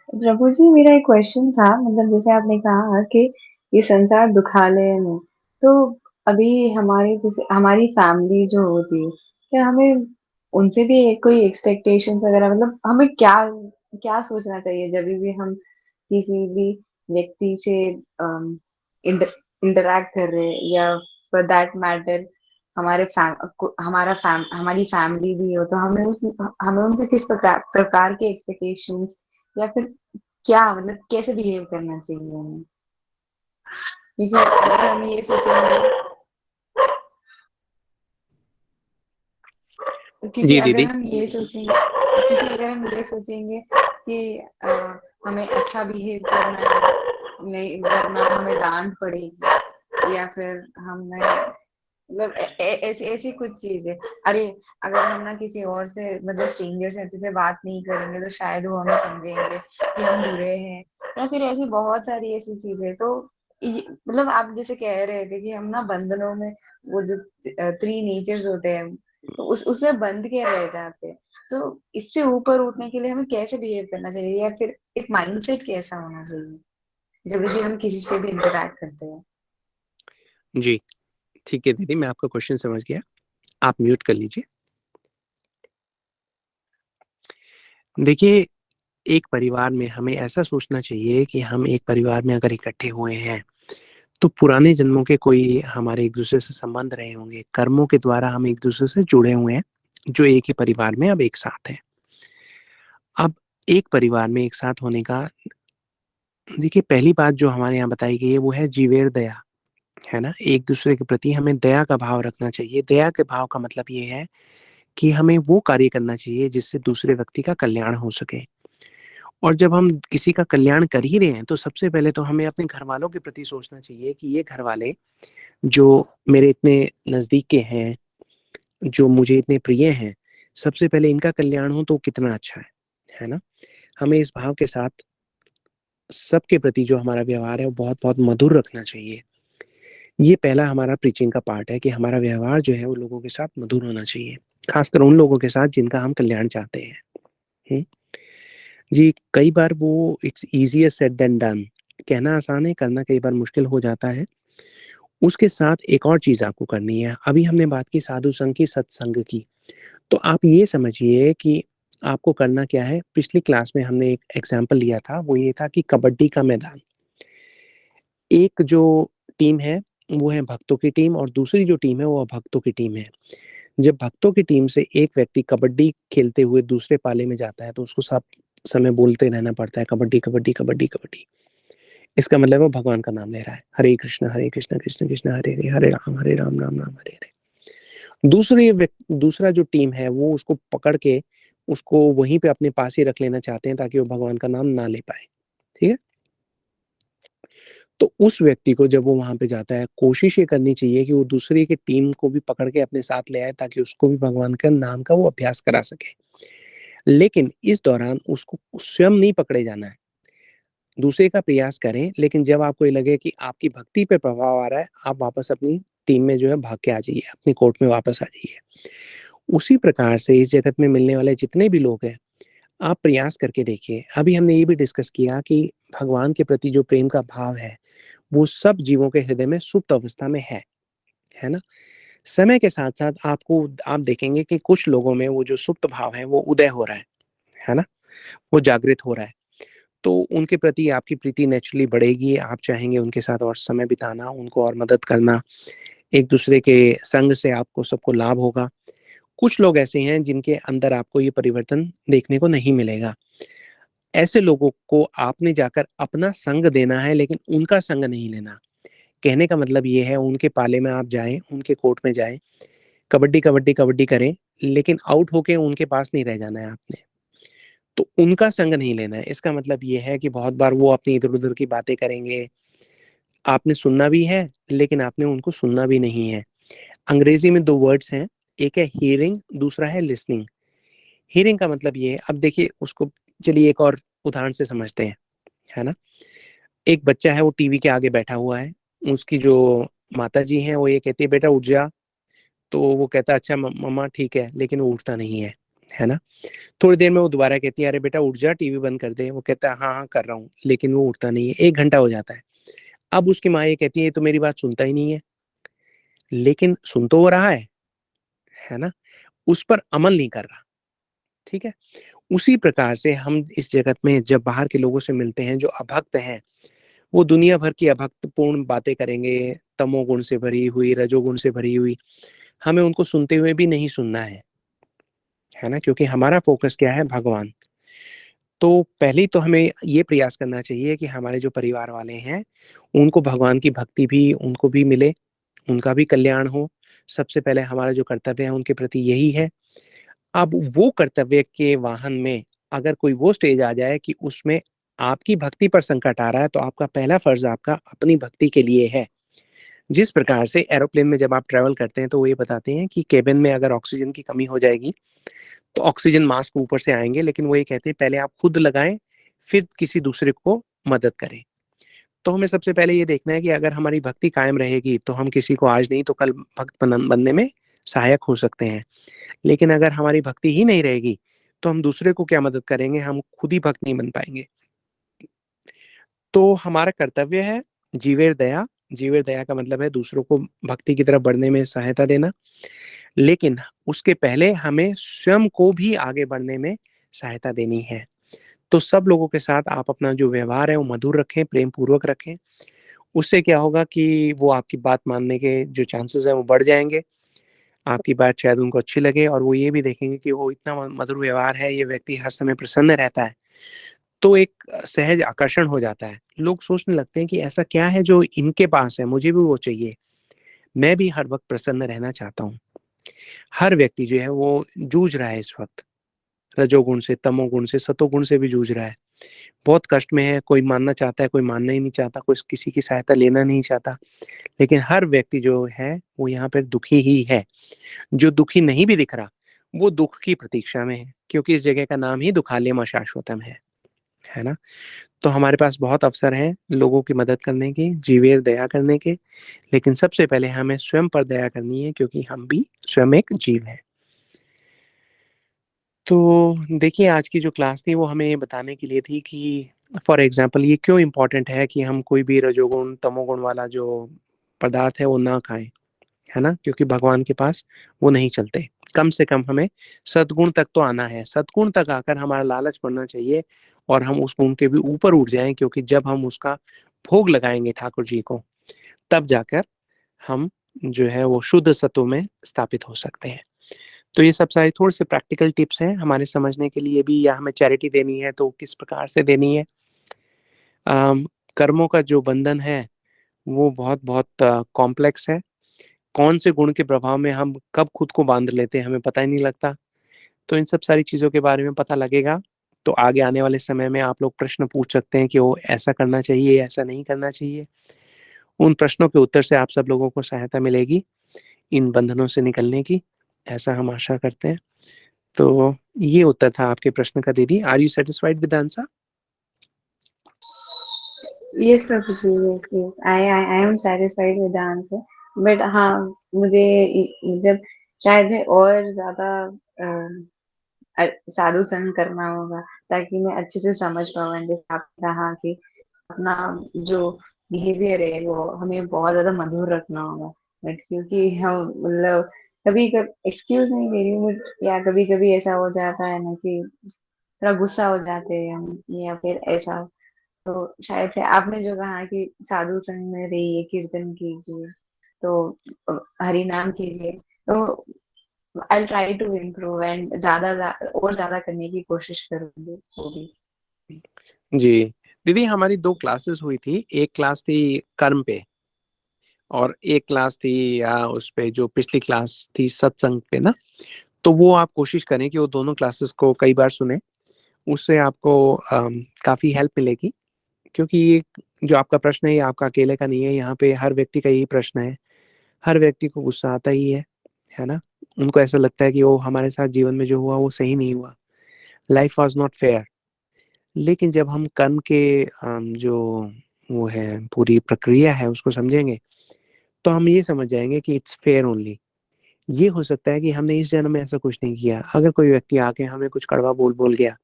प्रभु जी, मेरा एक क्वेश्चन था, मतलब जैसे आपने कहा कि ये संसार दुखालय है, तो अभी हमारे जैसे हमारी फैमिली जो होती है, क्या हमें उनसे भी कोई एक्सपेक्टेशंस वगैरह, मतलब हमें क्या क्या सोचना चाहिए जब भी हम किसी भी व्यक्ति से इंटरैक्ट कर रहे हैं, या फॉर दैट मैटर हमारी फैमिली भी हो, तो हमें उनसे किस प्रकार के एक्सपेक्टेशंस, या फिर क्या मतलब कैसे बिहेव करना चाहिए हमें? क्योंकि अगर हम ये सोचेंगे क्योंकि जी अगर दीदी। हम ये सोचेंगे क्योंकि अगर हम ये सोचेंगे कि हमें अच्छा बिहेव करना है, नहीं वरना हमें डांट पड़ेगी, या फिर हमें मतलब ऐसी ऐसी कुछ चीजें। अरे, अगर हम ना किसी और से मतलब स्ट्रेंजर से अच्छे से बात नहीं करेंगे, तो शायद वो हमें समझेंगे कि हम बुरे हैं, या फिर ऐसी बहुत सारी ऐसी चीजें। तो मतलब आप जैसे कह रहे थे कि हम ना बंधनों में, वो जो 3 नेचर्स होते हैं, तो उसमें बंध के रह जाते हैं। तो इससे ऊपर उठने के लिए हमें कैसे बिहेव करना चाहिए, या फिर एक माइंडसेट कैसा होना चाहिए जब भी हम किसी से भी इंटरेक्ट करते हैं? जी, ठीक है दीदी, मैं आपका क्वेश्चन समझ गया। आप म्यूट कर लीजिए। देखिए, एक परिवार में हमें ऐसा सोचना चाहिए कि हम एक परिवार में अगर इकट्ठे हुए हैं, तो पुराने जन्मों के कोई हमारे एक-दूसरे से संबंध रहे होंगे, कर्मों के द्वारा हम एक-दूसरे से जुड़े हुए हैं, जो एक ही परिवार में अब एक साथ हैं। अब एक परिवार में एक साथ होने का देखिए पहली बात जो हमारे यहाँ बताई गई है वो है जीवेर दया, है ना? एक-दूसरे के प्रति हमें दया का भाव रखना चाहिए। दया के भाव का मतलब ये है कि हमें वो कार्य करना चाहिए जिससे दूसरे व्यक्ति का कल्याण हो सके। और जब हम किसी का कल्याण कर ही रहे हैं तो सबसे पहले तो हमें अपने घर वालों के प्रति सोचना चाहिए कि ये घर वाले जो मेरे इतने नजदीक के हैं, जो मुझे इतने प्रिय हैं, सबसे पहले इनका कल्याण हो तो कितना अच्छा है ना? हमें इस भाव के साथ सबके प्रति जो हमारा व्यवहार है वो बहुत बहुत मधुर रखना चाहिए। ये पहला हमारा प्रीचिंग का पार्ट है कि हमारा व्यवहार जो है वो लोगों के साथ मधुर होना चाहिए, खासकर उन लोगों के साथ जिनका हम कल्याण चाहते हैं। हम्म। जी, कई बार वो it's easier said than done, कहना आसान है, करना कई बार मुश्किल हो जाता है। उसके साथ एक और चीज़ आपको करनी है। अभी हमने बात की साधु संघ की, सत्संग की, तो आप ये समझिए कि आपको करना क्या है। पिछली क्लास में हमने एक एग्ज़ाम्पल लिया था, वो ये था कि कबड्डी का मैदान। एक जो टीम है, वो है भक्तों की टीम और दूसरी जो टीम है, वो अभक्तों की टीम है। जब भक्तों की टीम से एक व्यक्ति कबड्डी खेलते हुए दूसरे पाले में जाता है, तो उसको सब समय बोलते रहना पड़ता है, कबड्डी, कबड्डी, कबड्डी, कबड्डी। इसका मतलब वो भगवान का नाम ले रहा है। हरे कृष्ण, कृष्ण कृष्ण हरे हरे, हरे राम, राम राम हरे हरे। दूसरा जो टीम है, वो उसको पकड़ के उसको वहीं पे अपने पास ही रख लेना चाहते हैं ताकि वो भगवान का नाम ना ले पाए। ठीक है? तो उस व्यक्ति को जब वो वहां पे जाता है, कोशिश ये करनी चाहिए कि वो दूसरे की टीम को भी पकड़ के अपने साथ ले आए ताकि उसको भी भगवान का नाम का वो अभ्यास करा सके। लेकिन इस दौरान उसको स्वयं नहीं पकड़े जाना है, दूसरे का प्रयास करें। लेकिन जब आपको ये लगे कि आपकी भक्ति पे प्रभाव आ रहा है, आप वापस अपनी टीम में जो है भाग के आ जाइए, अपनी कोर्ट में वापस आ जाइए। उसी प्रकार से इस जगत में मिलने वाले जितने भी लोग हैं, आप प्रयास करके देखिए। अभी हमने ये भी डिस्कस किया कि भगवान के प्रति जो प्रेम का भाव है, वो सब जीवों के हृदय में सुप्त अवस्था में है ना? समय के साथ-साथ आप देखेंगे कि कुछ लोगों में वो जो सुप्त भाव है, वो उदय हो रहा है ना? वो जागृत हो रहा है। तो उनके प्रति आपकी प्रीति नेचुरली बढ़ेगी, आप चाहेंगे उनके साथ और समय बिताना, उनको और मदद करना, एक-दूसरे के संग से आपको सबको लाभ होगा। कुछ लोग ऐसे हैं जिनके अंदर आपको ये परिवर्तन देखने को नहीं मिलेगा। ऐसे लोगों को आपने जाकर अपना संग देना है, लेकिन उनका संग नहीं लेना। कहने का मतलब ये है, उनके पाले में आप जाएँ, उनके कोर्ट में जाएँ, कबड्डी, कबड्डी, कबड्डी करें, लेकिन आउट होके उनके पास नहीं रह जाना है आपने। तो उनका संग नहीं लेना है। इसका मतलब ये है कि बहुत बार वो अपनी इधर-उधर की बातें करेंगे, आपने सुनना भी है, लेकिन आपने उनको सुनना भी नहीं है। अंग्रेजी में 2 वर्ड्स हैं, एक है हियरिंग, दूसरा है लिसनिंग। हियरिंग का मतलब ये है, अब देखिए उसको, चलिए एक और उदाहरण से समझते हैं, है ना? एक बच्चा है, वो टीवी के आगे बैठा हुआ है, उसकी जो माताजी हैं, वो ये कहती है, "बेटा उठ जा।" तो वो कहता है, "अच्छा मम्मा ठीक है," लेकिन वो उठता नहीं है ना? थोड़ी देर में वो दोबारा कहती है, "अरे बेटा उठ जा, टीवी बंद कर दे।" वो कहता है, "हाँ, हाँ, कर रहा हूँ," लेकिन वो उठता नहीं है। 1 घंटा हो जाता है। अब उसकी माँ ये कहती है, "ये तो मेरी बात सुनता ही नहीं है," लेकिन सुन तो वो रहा है ना? उस पर अमल नहीं कर रहा, ठीक है? उसी प्रकार से हम इस जगत में जब बाहर के लोगों से मिलते हैं, जो अभक्त हैं, वो दुनिया भर की अभक्तपूर्ण बातें करेंगे, तमोगुण से भरी हुई, रजोगुण से भरी हुई। हमें उनको सुनते हुए भी नहीं सुनना है ना? क्योंकि हमारा फ़ोकस क्या है? भगवान। तो पहले ही तो हमें ये प्रयास करना चाहिए कि हमारे जो परिवार वाले हैं, उनको भगवान की भक्ति भी उनको भी मिले, उनका भी कल्याण हो। सबसे पहले हमारा जो कर्तव्य है उनके प्रति यही है। अब वो कर्तव्य के वाहन में अगर कोई वो स्टेज आ जाए कि उसमें आपकी भक्ति पर संकट आ रहा है, तो आपका पहला फ़र्ज़ आपका अपनी भक्ति के लिए है। जिस प्रकार से एरोप्लेन में जब आप ट्रैवल करते हैं, तो वो ये बताते हैं कि केबिन में अगर ऑक्सीजन की कमी हो जाएगी, तो ऑक्सीजन मास्क ऊपर से आएँगे, लेकिन वो ये कहते हैं पहले आप खुद लगाएँ, फिर किसी दूसरे को मदद करें। तो हमें सबसे पहले ये देखना है कि अगर हमारी भक्ति कायम रहेगी, तो हम किसी को आज नहीं तो कल भक्त बनने में सहायक हो सकते हैं। लेकिन अगर हमारी भक्ति ही नहीं रहेगी, तो हम दूसरे को क्या मदद करेंगे, हम खुद ही भक्त नहीं बन पाएँगे। तो हमारा कर्तव्य है जीवेर दया। जीवेर दया का मतलब है दूसरों को भक्ति की तरफ बढ़ने में सहायता देना। लेकिन उसके पहले हमें स्वयं को भी आगे बढ़ने में सहायता देनी है। तो सब लोगों के साथ आप अपना जो व्यवहार है वो मधुर रखें, प्रेम पूर्वक रखें। उससे क्या होगा कि वो आपकी बात मानने के जो चांसेस हैं वो बढ़ जाएँगे। आपकी बात शायद उनको अच्छी लगे और वो ये भी देखेंगे कि वो इतना मधुर व्यवहार है, ये व्यक्ति हर समय प्रसन्न रहता है। तो एक सहज आकर्षण हो जाता है। लोग सोचने लगते हैं कि ऐसा क्या है जो इनके पास है, मुझे भी वो चाहिए। मैं भी हर वक़्त प्रसन्न रहना चाहता हूँ। हर व्यक्ति जो है वो जूझ रहा है इस वक़्त, रजोगुण से, तमोगुण से, सतोगुण से भी जूझ रहा है, बहुत कष्ट में है, कोई मानना चाहता है, कोई मानना ही नहीं चाहता, कोई किसी की सहायता लेना नहीं चाहता। लेकिन हर व्यक्ति जो है वो यहाँ पर दुखी ही है। जो दुखी नहीं भी दिख रहा, वो दुख की प्रतीक्षा में है, क्योंकि इस जगह का नाम ही दुखालयम अशाश्वतम है ना? तो हमारे पास बहुत अवसर हैं लोगों की मदद करने के, जीवेर दया करने के, लेकिन सबसे पहले हमें स्वयं पर दया करनी है, क्योंकि हम भी स्वयं एक जीव हैं। तो देखिए, आज की जो क्लास थी वो हमें ये बताने के लिए थी कि फॉर एग्ज़ाम्पल ये क्यों इम्पोर्टेंट है कि हम कोई भी रजोगुण, तमोगुण वाला जो पदार्थ है वो ना खाएँ, है ना? क्योंकि भगवान के पास वो नहीं चलते। कम से कम हमें सद्गुण तक तो आना है। सद्गुण तक आकर हमारा लालच बढ़ना चाहिए और हम उस गुण के भी ऊपर उठ जाएँ, क्योंकि जब हम उसका भोग लगाएँगे ठाकुर जी को, तब जाकर हम जो है वो शुद्ध सत्व में स्थापित हो सकते हैं। तो ये सब सारी थोड़े-से प्रैक्टिकल टिप्स हैं हमारे समझने के लिए भी, या हमें चैरिटी देनी है तो किस प्रकार से देनी है। अम, कर्मों का जो बंधन है वो बहुत-बहुत कॉम्प्लेक्स है। कौन से गुण के प्रभाव में हम कब खुद को बाँध लेते हैं, हमें पता ही नहीं लगता। तो इन सब सारी चीज़ों के बारे में पता लगेगा, तो आगे आने वाले समय में आप लोग प्रश्न पूछ सकते हैं कि वो ऐसा करना चाहिए, ऐसा नहीं करना चाहिए। उन प्रश्नों के उत्तर से आप सब लोगों को सहायता मिलेगी, इन बंधनों से निकलने की, ऐसा हम आशा करते हैं। तो ये उत्तर था आपके प्रश्न का दीदी। Are you satisfied with the answer? Yes, Prabhuji, yes. I am satisfied with the answer. But हाँ, मुझे जब शायद से और ज़्यादा साधु संग करना होगा, ताकि मैं अच्छे से समझ पाऊँ। जैसे आपने कहा कि अपना जो बिहेवियर है वो हमें बहुत ज़्यादा मधुर रखना होगा। बट क्योंकि हम मतलब कभी कभी एक्सक्यूज नहीं दे रही हूँ, बट या कभी-कभी ऐसा हो जाता है ना कि थोड़ा गुस्सा हो जाते हैं हम, या फिर ऐसा। तो शायद से आपने जो कहा कि साधु संग में रहिए, कीर्तन कीजिए, तो हरि नाम कीजिए, तो I will try to improve and और ज्यादा करने की कोशिश करूंगी वो भी। जी। दीदी, हमारी 2 क्लासेस हुई थी। एक क्लास थी कर्म पे और एक क्लास थी उस पे, जो पिछली क्लास थी सत्संग पे ना। तो वो आप कोशिश करें कि वो दोनों क्लासेस को कई बार सुनें। उससे आपको काफ़ी हेल्प मिलेगी, क्योंकि ये जो आपका प्रश्न है ये आपका अकेले का नहीं है, यहाँ पे हर व्यक्ति का यही प्रश्न है। हर व्यक्ति को गुस्सा आता ही है ना? उनको ऐसा लगता है कि वो हमारे साथ जीवन में जो हुआ वो सही नहीं हुआ। Life was not fair. लेकिन जब हम कर्म के जो वो है पूरी प्रक्रिया है उसको समझेंगे, तो हम ये समझ जाएँगे कि इट्स फेयर ओनली। ये हो सकता है कि हमने इस जन्म में ऐसा कुछ नहीं किया। अगर कोई व्यक्ति आके हमें कुछ कड़वा बोल गया,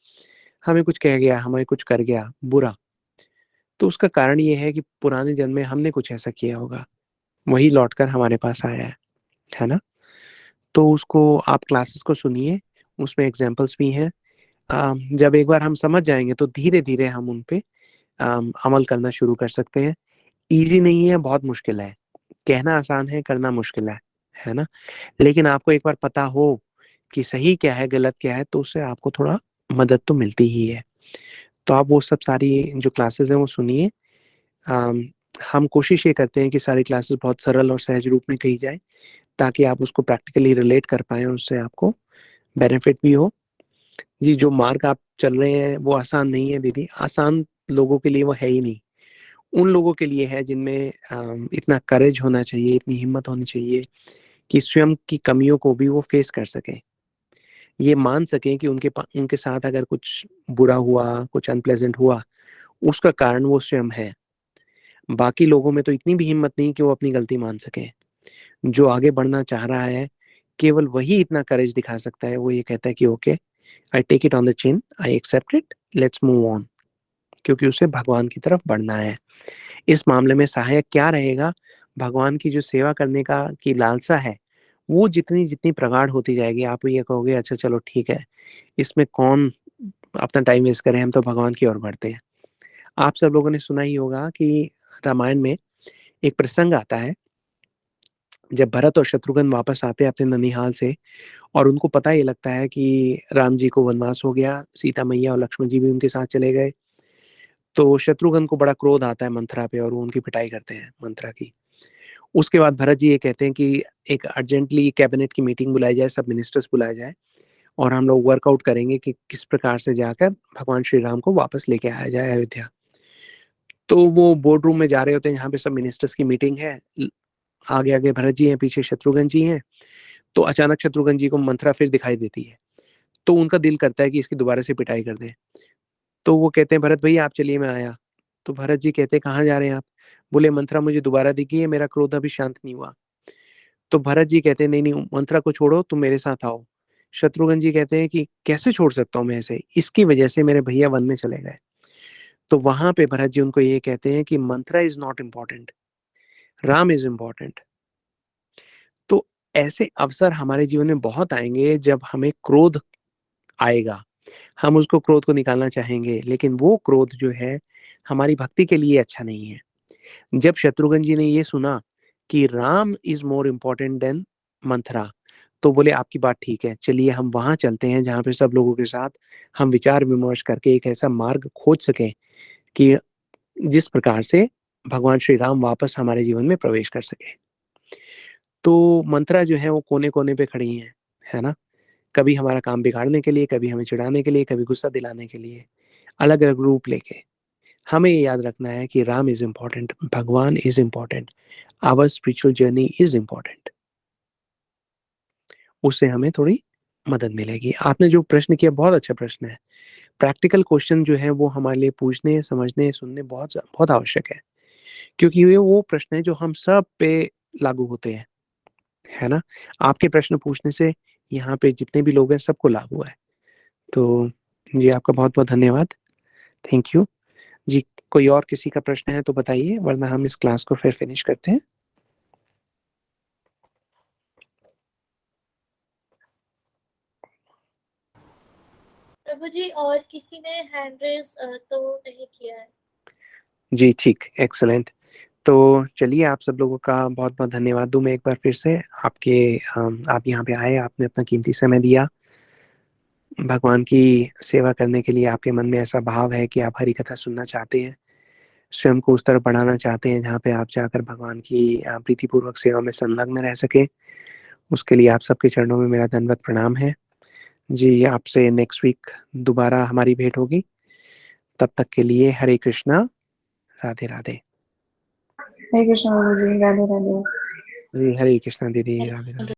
हमें कुछ कह गया, हमें कुछ कर गया बुरा, तो उसका कारण ये है कि पुराने जन्म में हमने कुछ ऐसा किया होगा, वही लौटकर हमारे पास आया है ना? तो उसको आप क्लासेस को सुनिए, उसमें एग्ज़ाम्पल्स भी हैं। जब एक बार हम समझ जाएँगे तो धीरे-धीरे हम उन पे अमल करना शुरू कर सकते हैं। ईज़ी नहीं है, बहुत मुश्किल है। कहना आसान है, करना मुश्किल है ना? लेकिन आपको एक बार पता हो कि सही क्या है, गलत क्या है, तो उससे आपको थोड़ा मदद तो मिलती ही है। तो आप वो सब सारी जो क्लासेस हैं वो सुनिए। अम, हम कोशिश ये करते हैं कि सारी क्लासेस बहुत सरल और सहज रूप में कही जाए, ताकि आप उसको प्रैक्टिकली रिलेट कर पाएँ और उससे आपको बेनिफिट भी हो। जी, जो मार्ग आप चल रहे हैं वो आसान नहीं है दीदी, आसान लोगों के लिए वो है ही नहीं। उन लोगों के लिए है जिनमें इतना करेज होना चाहिए, इतनी हिम्मत होनी चाहिए कि स्वयं की कमियों को भी वो फेस कर सकें। ये मान सकें कि उनके साथ अगर कुछ बुरा हुआ, कुछ अनप्लेज़ेंट हुआ, उसका कारण वो स्वयं है। बाकी लोगों में तो इतनी भी हिम्मत नहीं कि वो अपनी गलती मान सकें। जो आगे बढ़ना चाह रहा है, केवल वही इतना करेज दिखा सकता है, वो ये कहता है कि okay, I take it on the chin, I accept it, let's move on, क्योंकि उसे भगवान की तरफ बढ़ना है। इस मामले में सहायक क्या रहेगा? भगवान की जो सेवा करने का की लालसा है, वो जितनी-जितनी प्रगाढ़ होती जाएगी, आप ये कहोगे अच्छा चलो ठीक है, इसमें कौन अपना टाइम वेस्ट करे, हम तो भगवान की ओर बढ़ते हैं। आप सब लोगों ने सुना ही होगा कि रामायण में एक प्रसंग आता है, जब भरत और शत्रुघ्न वापस आते हैं अपने ननिहाल से और उनको पता ये लगता है कि राम जी को वनवास हो गया, सीता मैया और लक्ष्मण जी भी उनके साथ चले गए। तो शत्रुघ्न को बड़ा क्रोध आता है मंथरा पे और वो उनकी पिटाई करते हैं मंथरा की। उसके बाद भरत जी ये कहते हैं कि एक अर्जेंटली कैबिनेट की मीटिंग बुलाई जाए, सब मिनिस्टर्स बुलाए जाए और हम लोग वर्कआउट करेंगे कि किस प्रकार से जाकर भगवान श्री राम को वापस लेके आया जाए अयोध्या। तो वो बोर्ड रूम में जा रहे होते हैं, यहाँ पे सब मिनिस्टर्स की मीटिंग है, आगे आगे भरत जी हैं, पीछे शत्रुघ्न जी हैं। तो अचानक शत्रुघ्न जी को मंथरा फिर दिखाई देती है, तो उनका दिल करता है कि इसकी दोबारा से पिटाई कर दे। तो वो कहते हैं भरत भैया आप चलिए, मैं आया। तो भरत जी कहते हैं कहाँ जा रहे हैं आप? बोले मंथरा मुझे दोबारा दिखी है, मेरा क्रोध अभी शांत नहीं हुआ। तो भरत जी कहते हैं नहीं नहीं मंथरा को छोड़ो, तुम मेरे साथ आओ। शत्रुघ्न जी कहते हैं कि कैसे छोड़ सकता हूँ मैं ऐसे, इसकी वजह से मेरे भैया वन में चले गए। तो वहां पे भरत जी उनको ये कहते हैं कि Manthara is not important, Ram is important. तो ऐसे अवसर हमारे जीवन में बहुत आएंगे जब हमें क्रोध आएगा, हम उसको क्रोध को निकालना चाहेंगे, लेकिन वो क्रोध जो है हमारी भक्ति के लिए अच्छा नहीं है। जब शत्रुघ्न जी ने ये सुना कि Ram is more important then Manthara, तो बोले आपकी बात ठीक है, चलिए हम वहां चलते हैं जहां पे सब लोगों के साथ हम विचार विमर्श करके एक ऐसा मार्ग खोज सकें कि जिस प्रकार से भगवान श्री राम वापस हमारे जीवन में प्रवेश कर सके। तो मंथरा जो है वो कोने कोने पे खड़ी है ना, कभी हमारा काम बिगाड़ने के लिए, कभी हमें चिढ़ाने के लिए, कभी गुस्सा दिलाने के लिए, अलग अलग रूप लेके। हमें ये याद रखना है कि Ram is important, Bhagwan is important, our spiritual journey is important. उससे हमें थोड़ी मदद मिलेगी। आपने जो प्रश्न किया बहुत अच्छा प्रश्न है। प्रैक्टिकल क्वेश्चन जो है वो हमारे लिए पूछने, समझने, सुनने बहुत बहुत आवश्यक है, क्योंकि ये वो प्रश्न है जो हम सब पे लागू होते हैं, है ना। आपके प्रश्न पूछने से यहाँ पे जितने भी लोग हैं सबको लाभ हुआ है। तो जी आपका बहुत बहुत धन्यवाद, थैंक यू जी। कोई और किसी का प्रश्न है तो बताइए, वरना हम इस क्लास को फिर फिनिश करते हैं। प्रभु जी और किसी ने हैंड रेज तो नहीं किया है। जी ठीक, एक्सलेंट। तो चलिए आप सब लोगों का बहुत बहुत धन्यवाद दूं मैं एक बार फिर से। आप यहाँ पे आए, आपने अपना कीमती समय दिया, भगवान की सेवा करने के लिए आपके मन में ऐसा भाव है कि आप हरि कथा सुनना चाहते हैं, स्वयं को उस तरफ बढ़ाना चाहते हैं जहाँ पे आप जाकर भगवान की प्रीतिपूर्वक सेवा में संलग्न रह सके। उसके लिए आप सबके चरणों में मेरा दंडवत प्रणाम है जी। आपसे नेक्स्ट वीक दोबारा हमारी भेंट होगी, तब तक के लिए हरे कृष्णा, राधे राधे। हरे कृष्ण बाबू जी, राधे राधे। जी हरे कृष्णा दीदी, राधे राधे।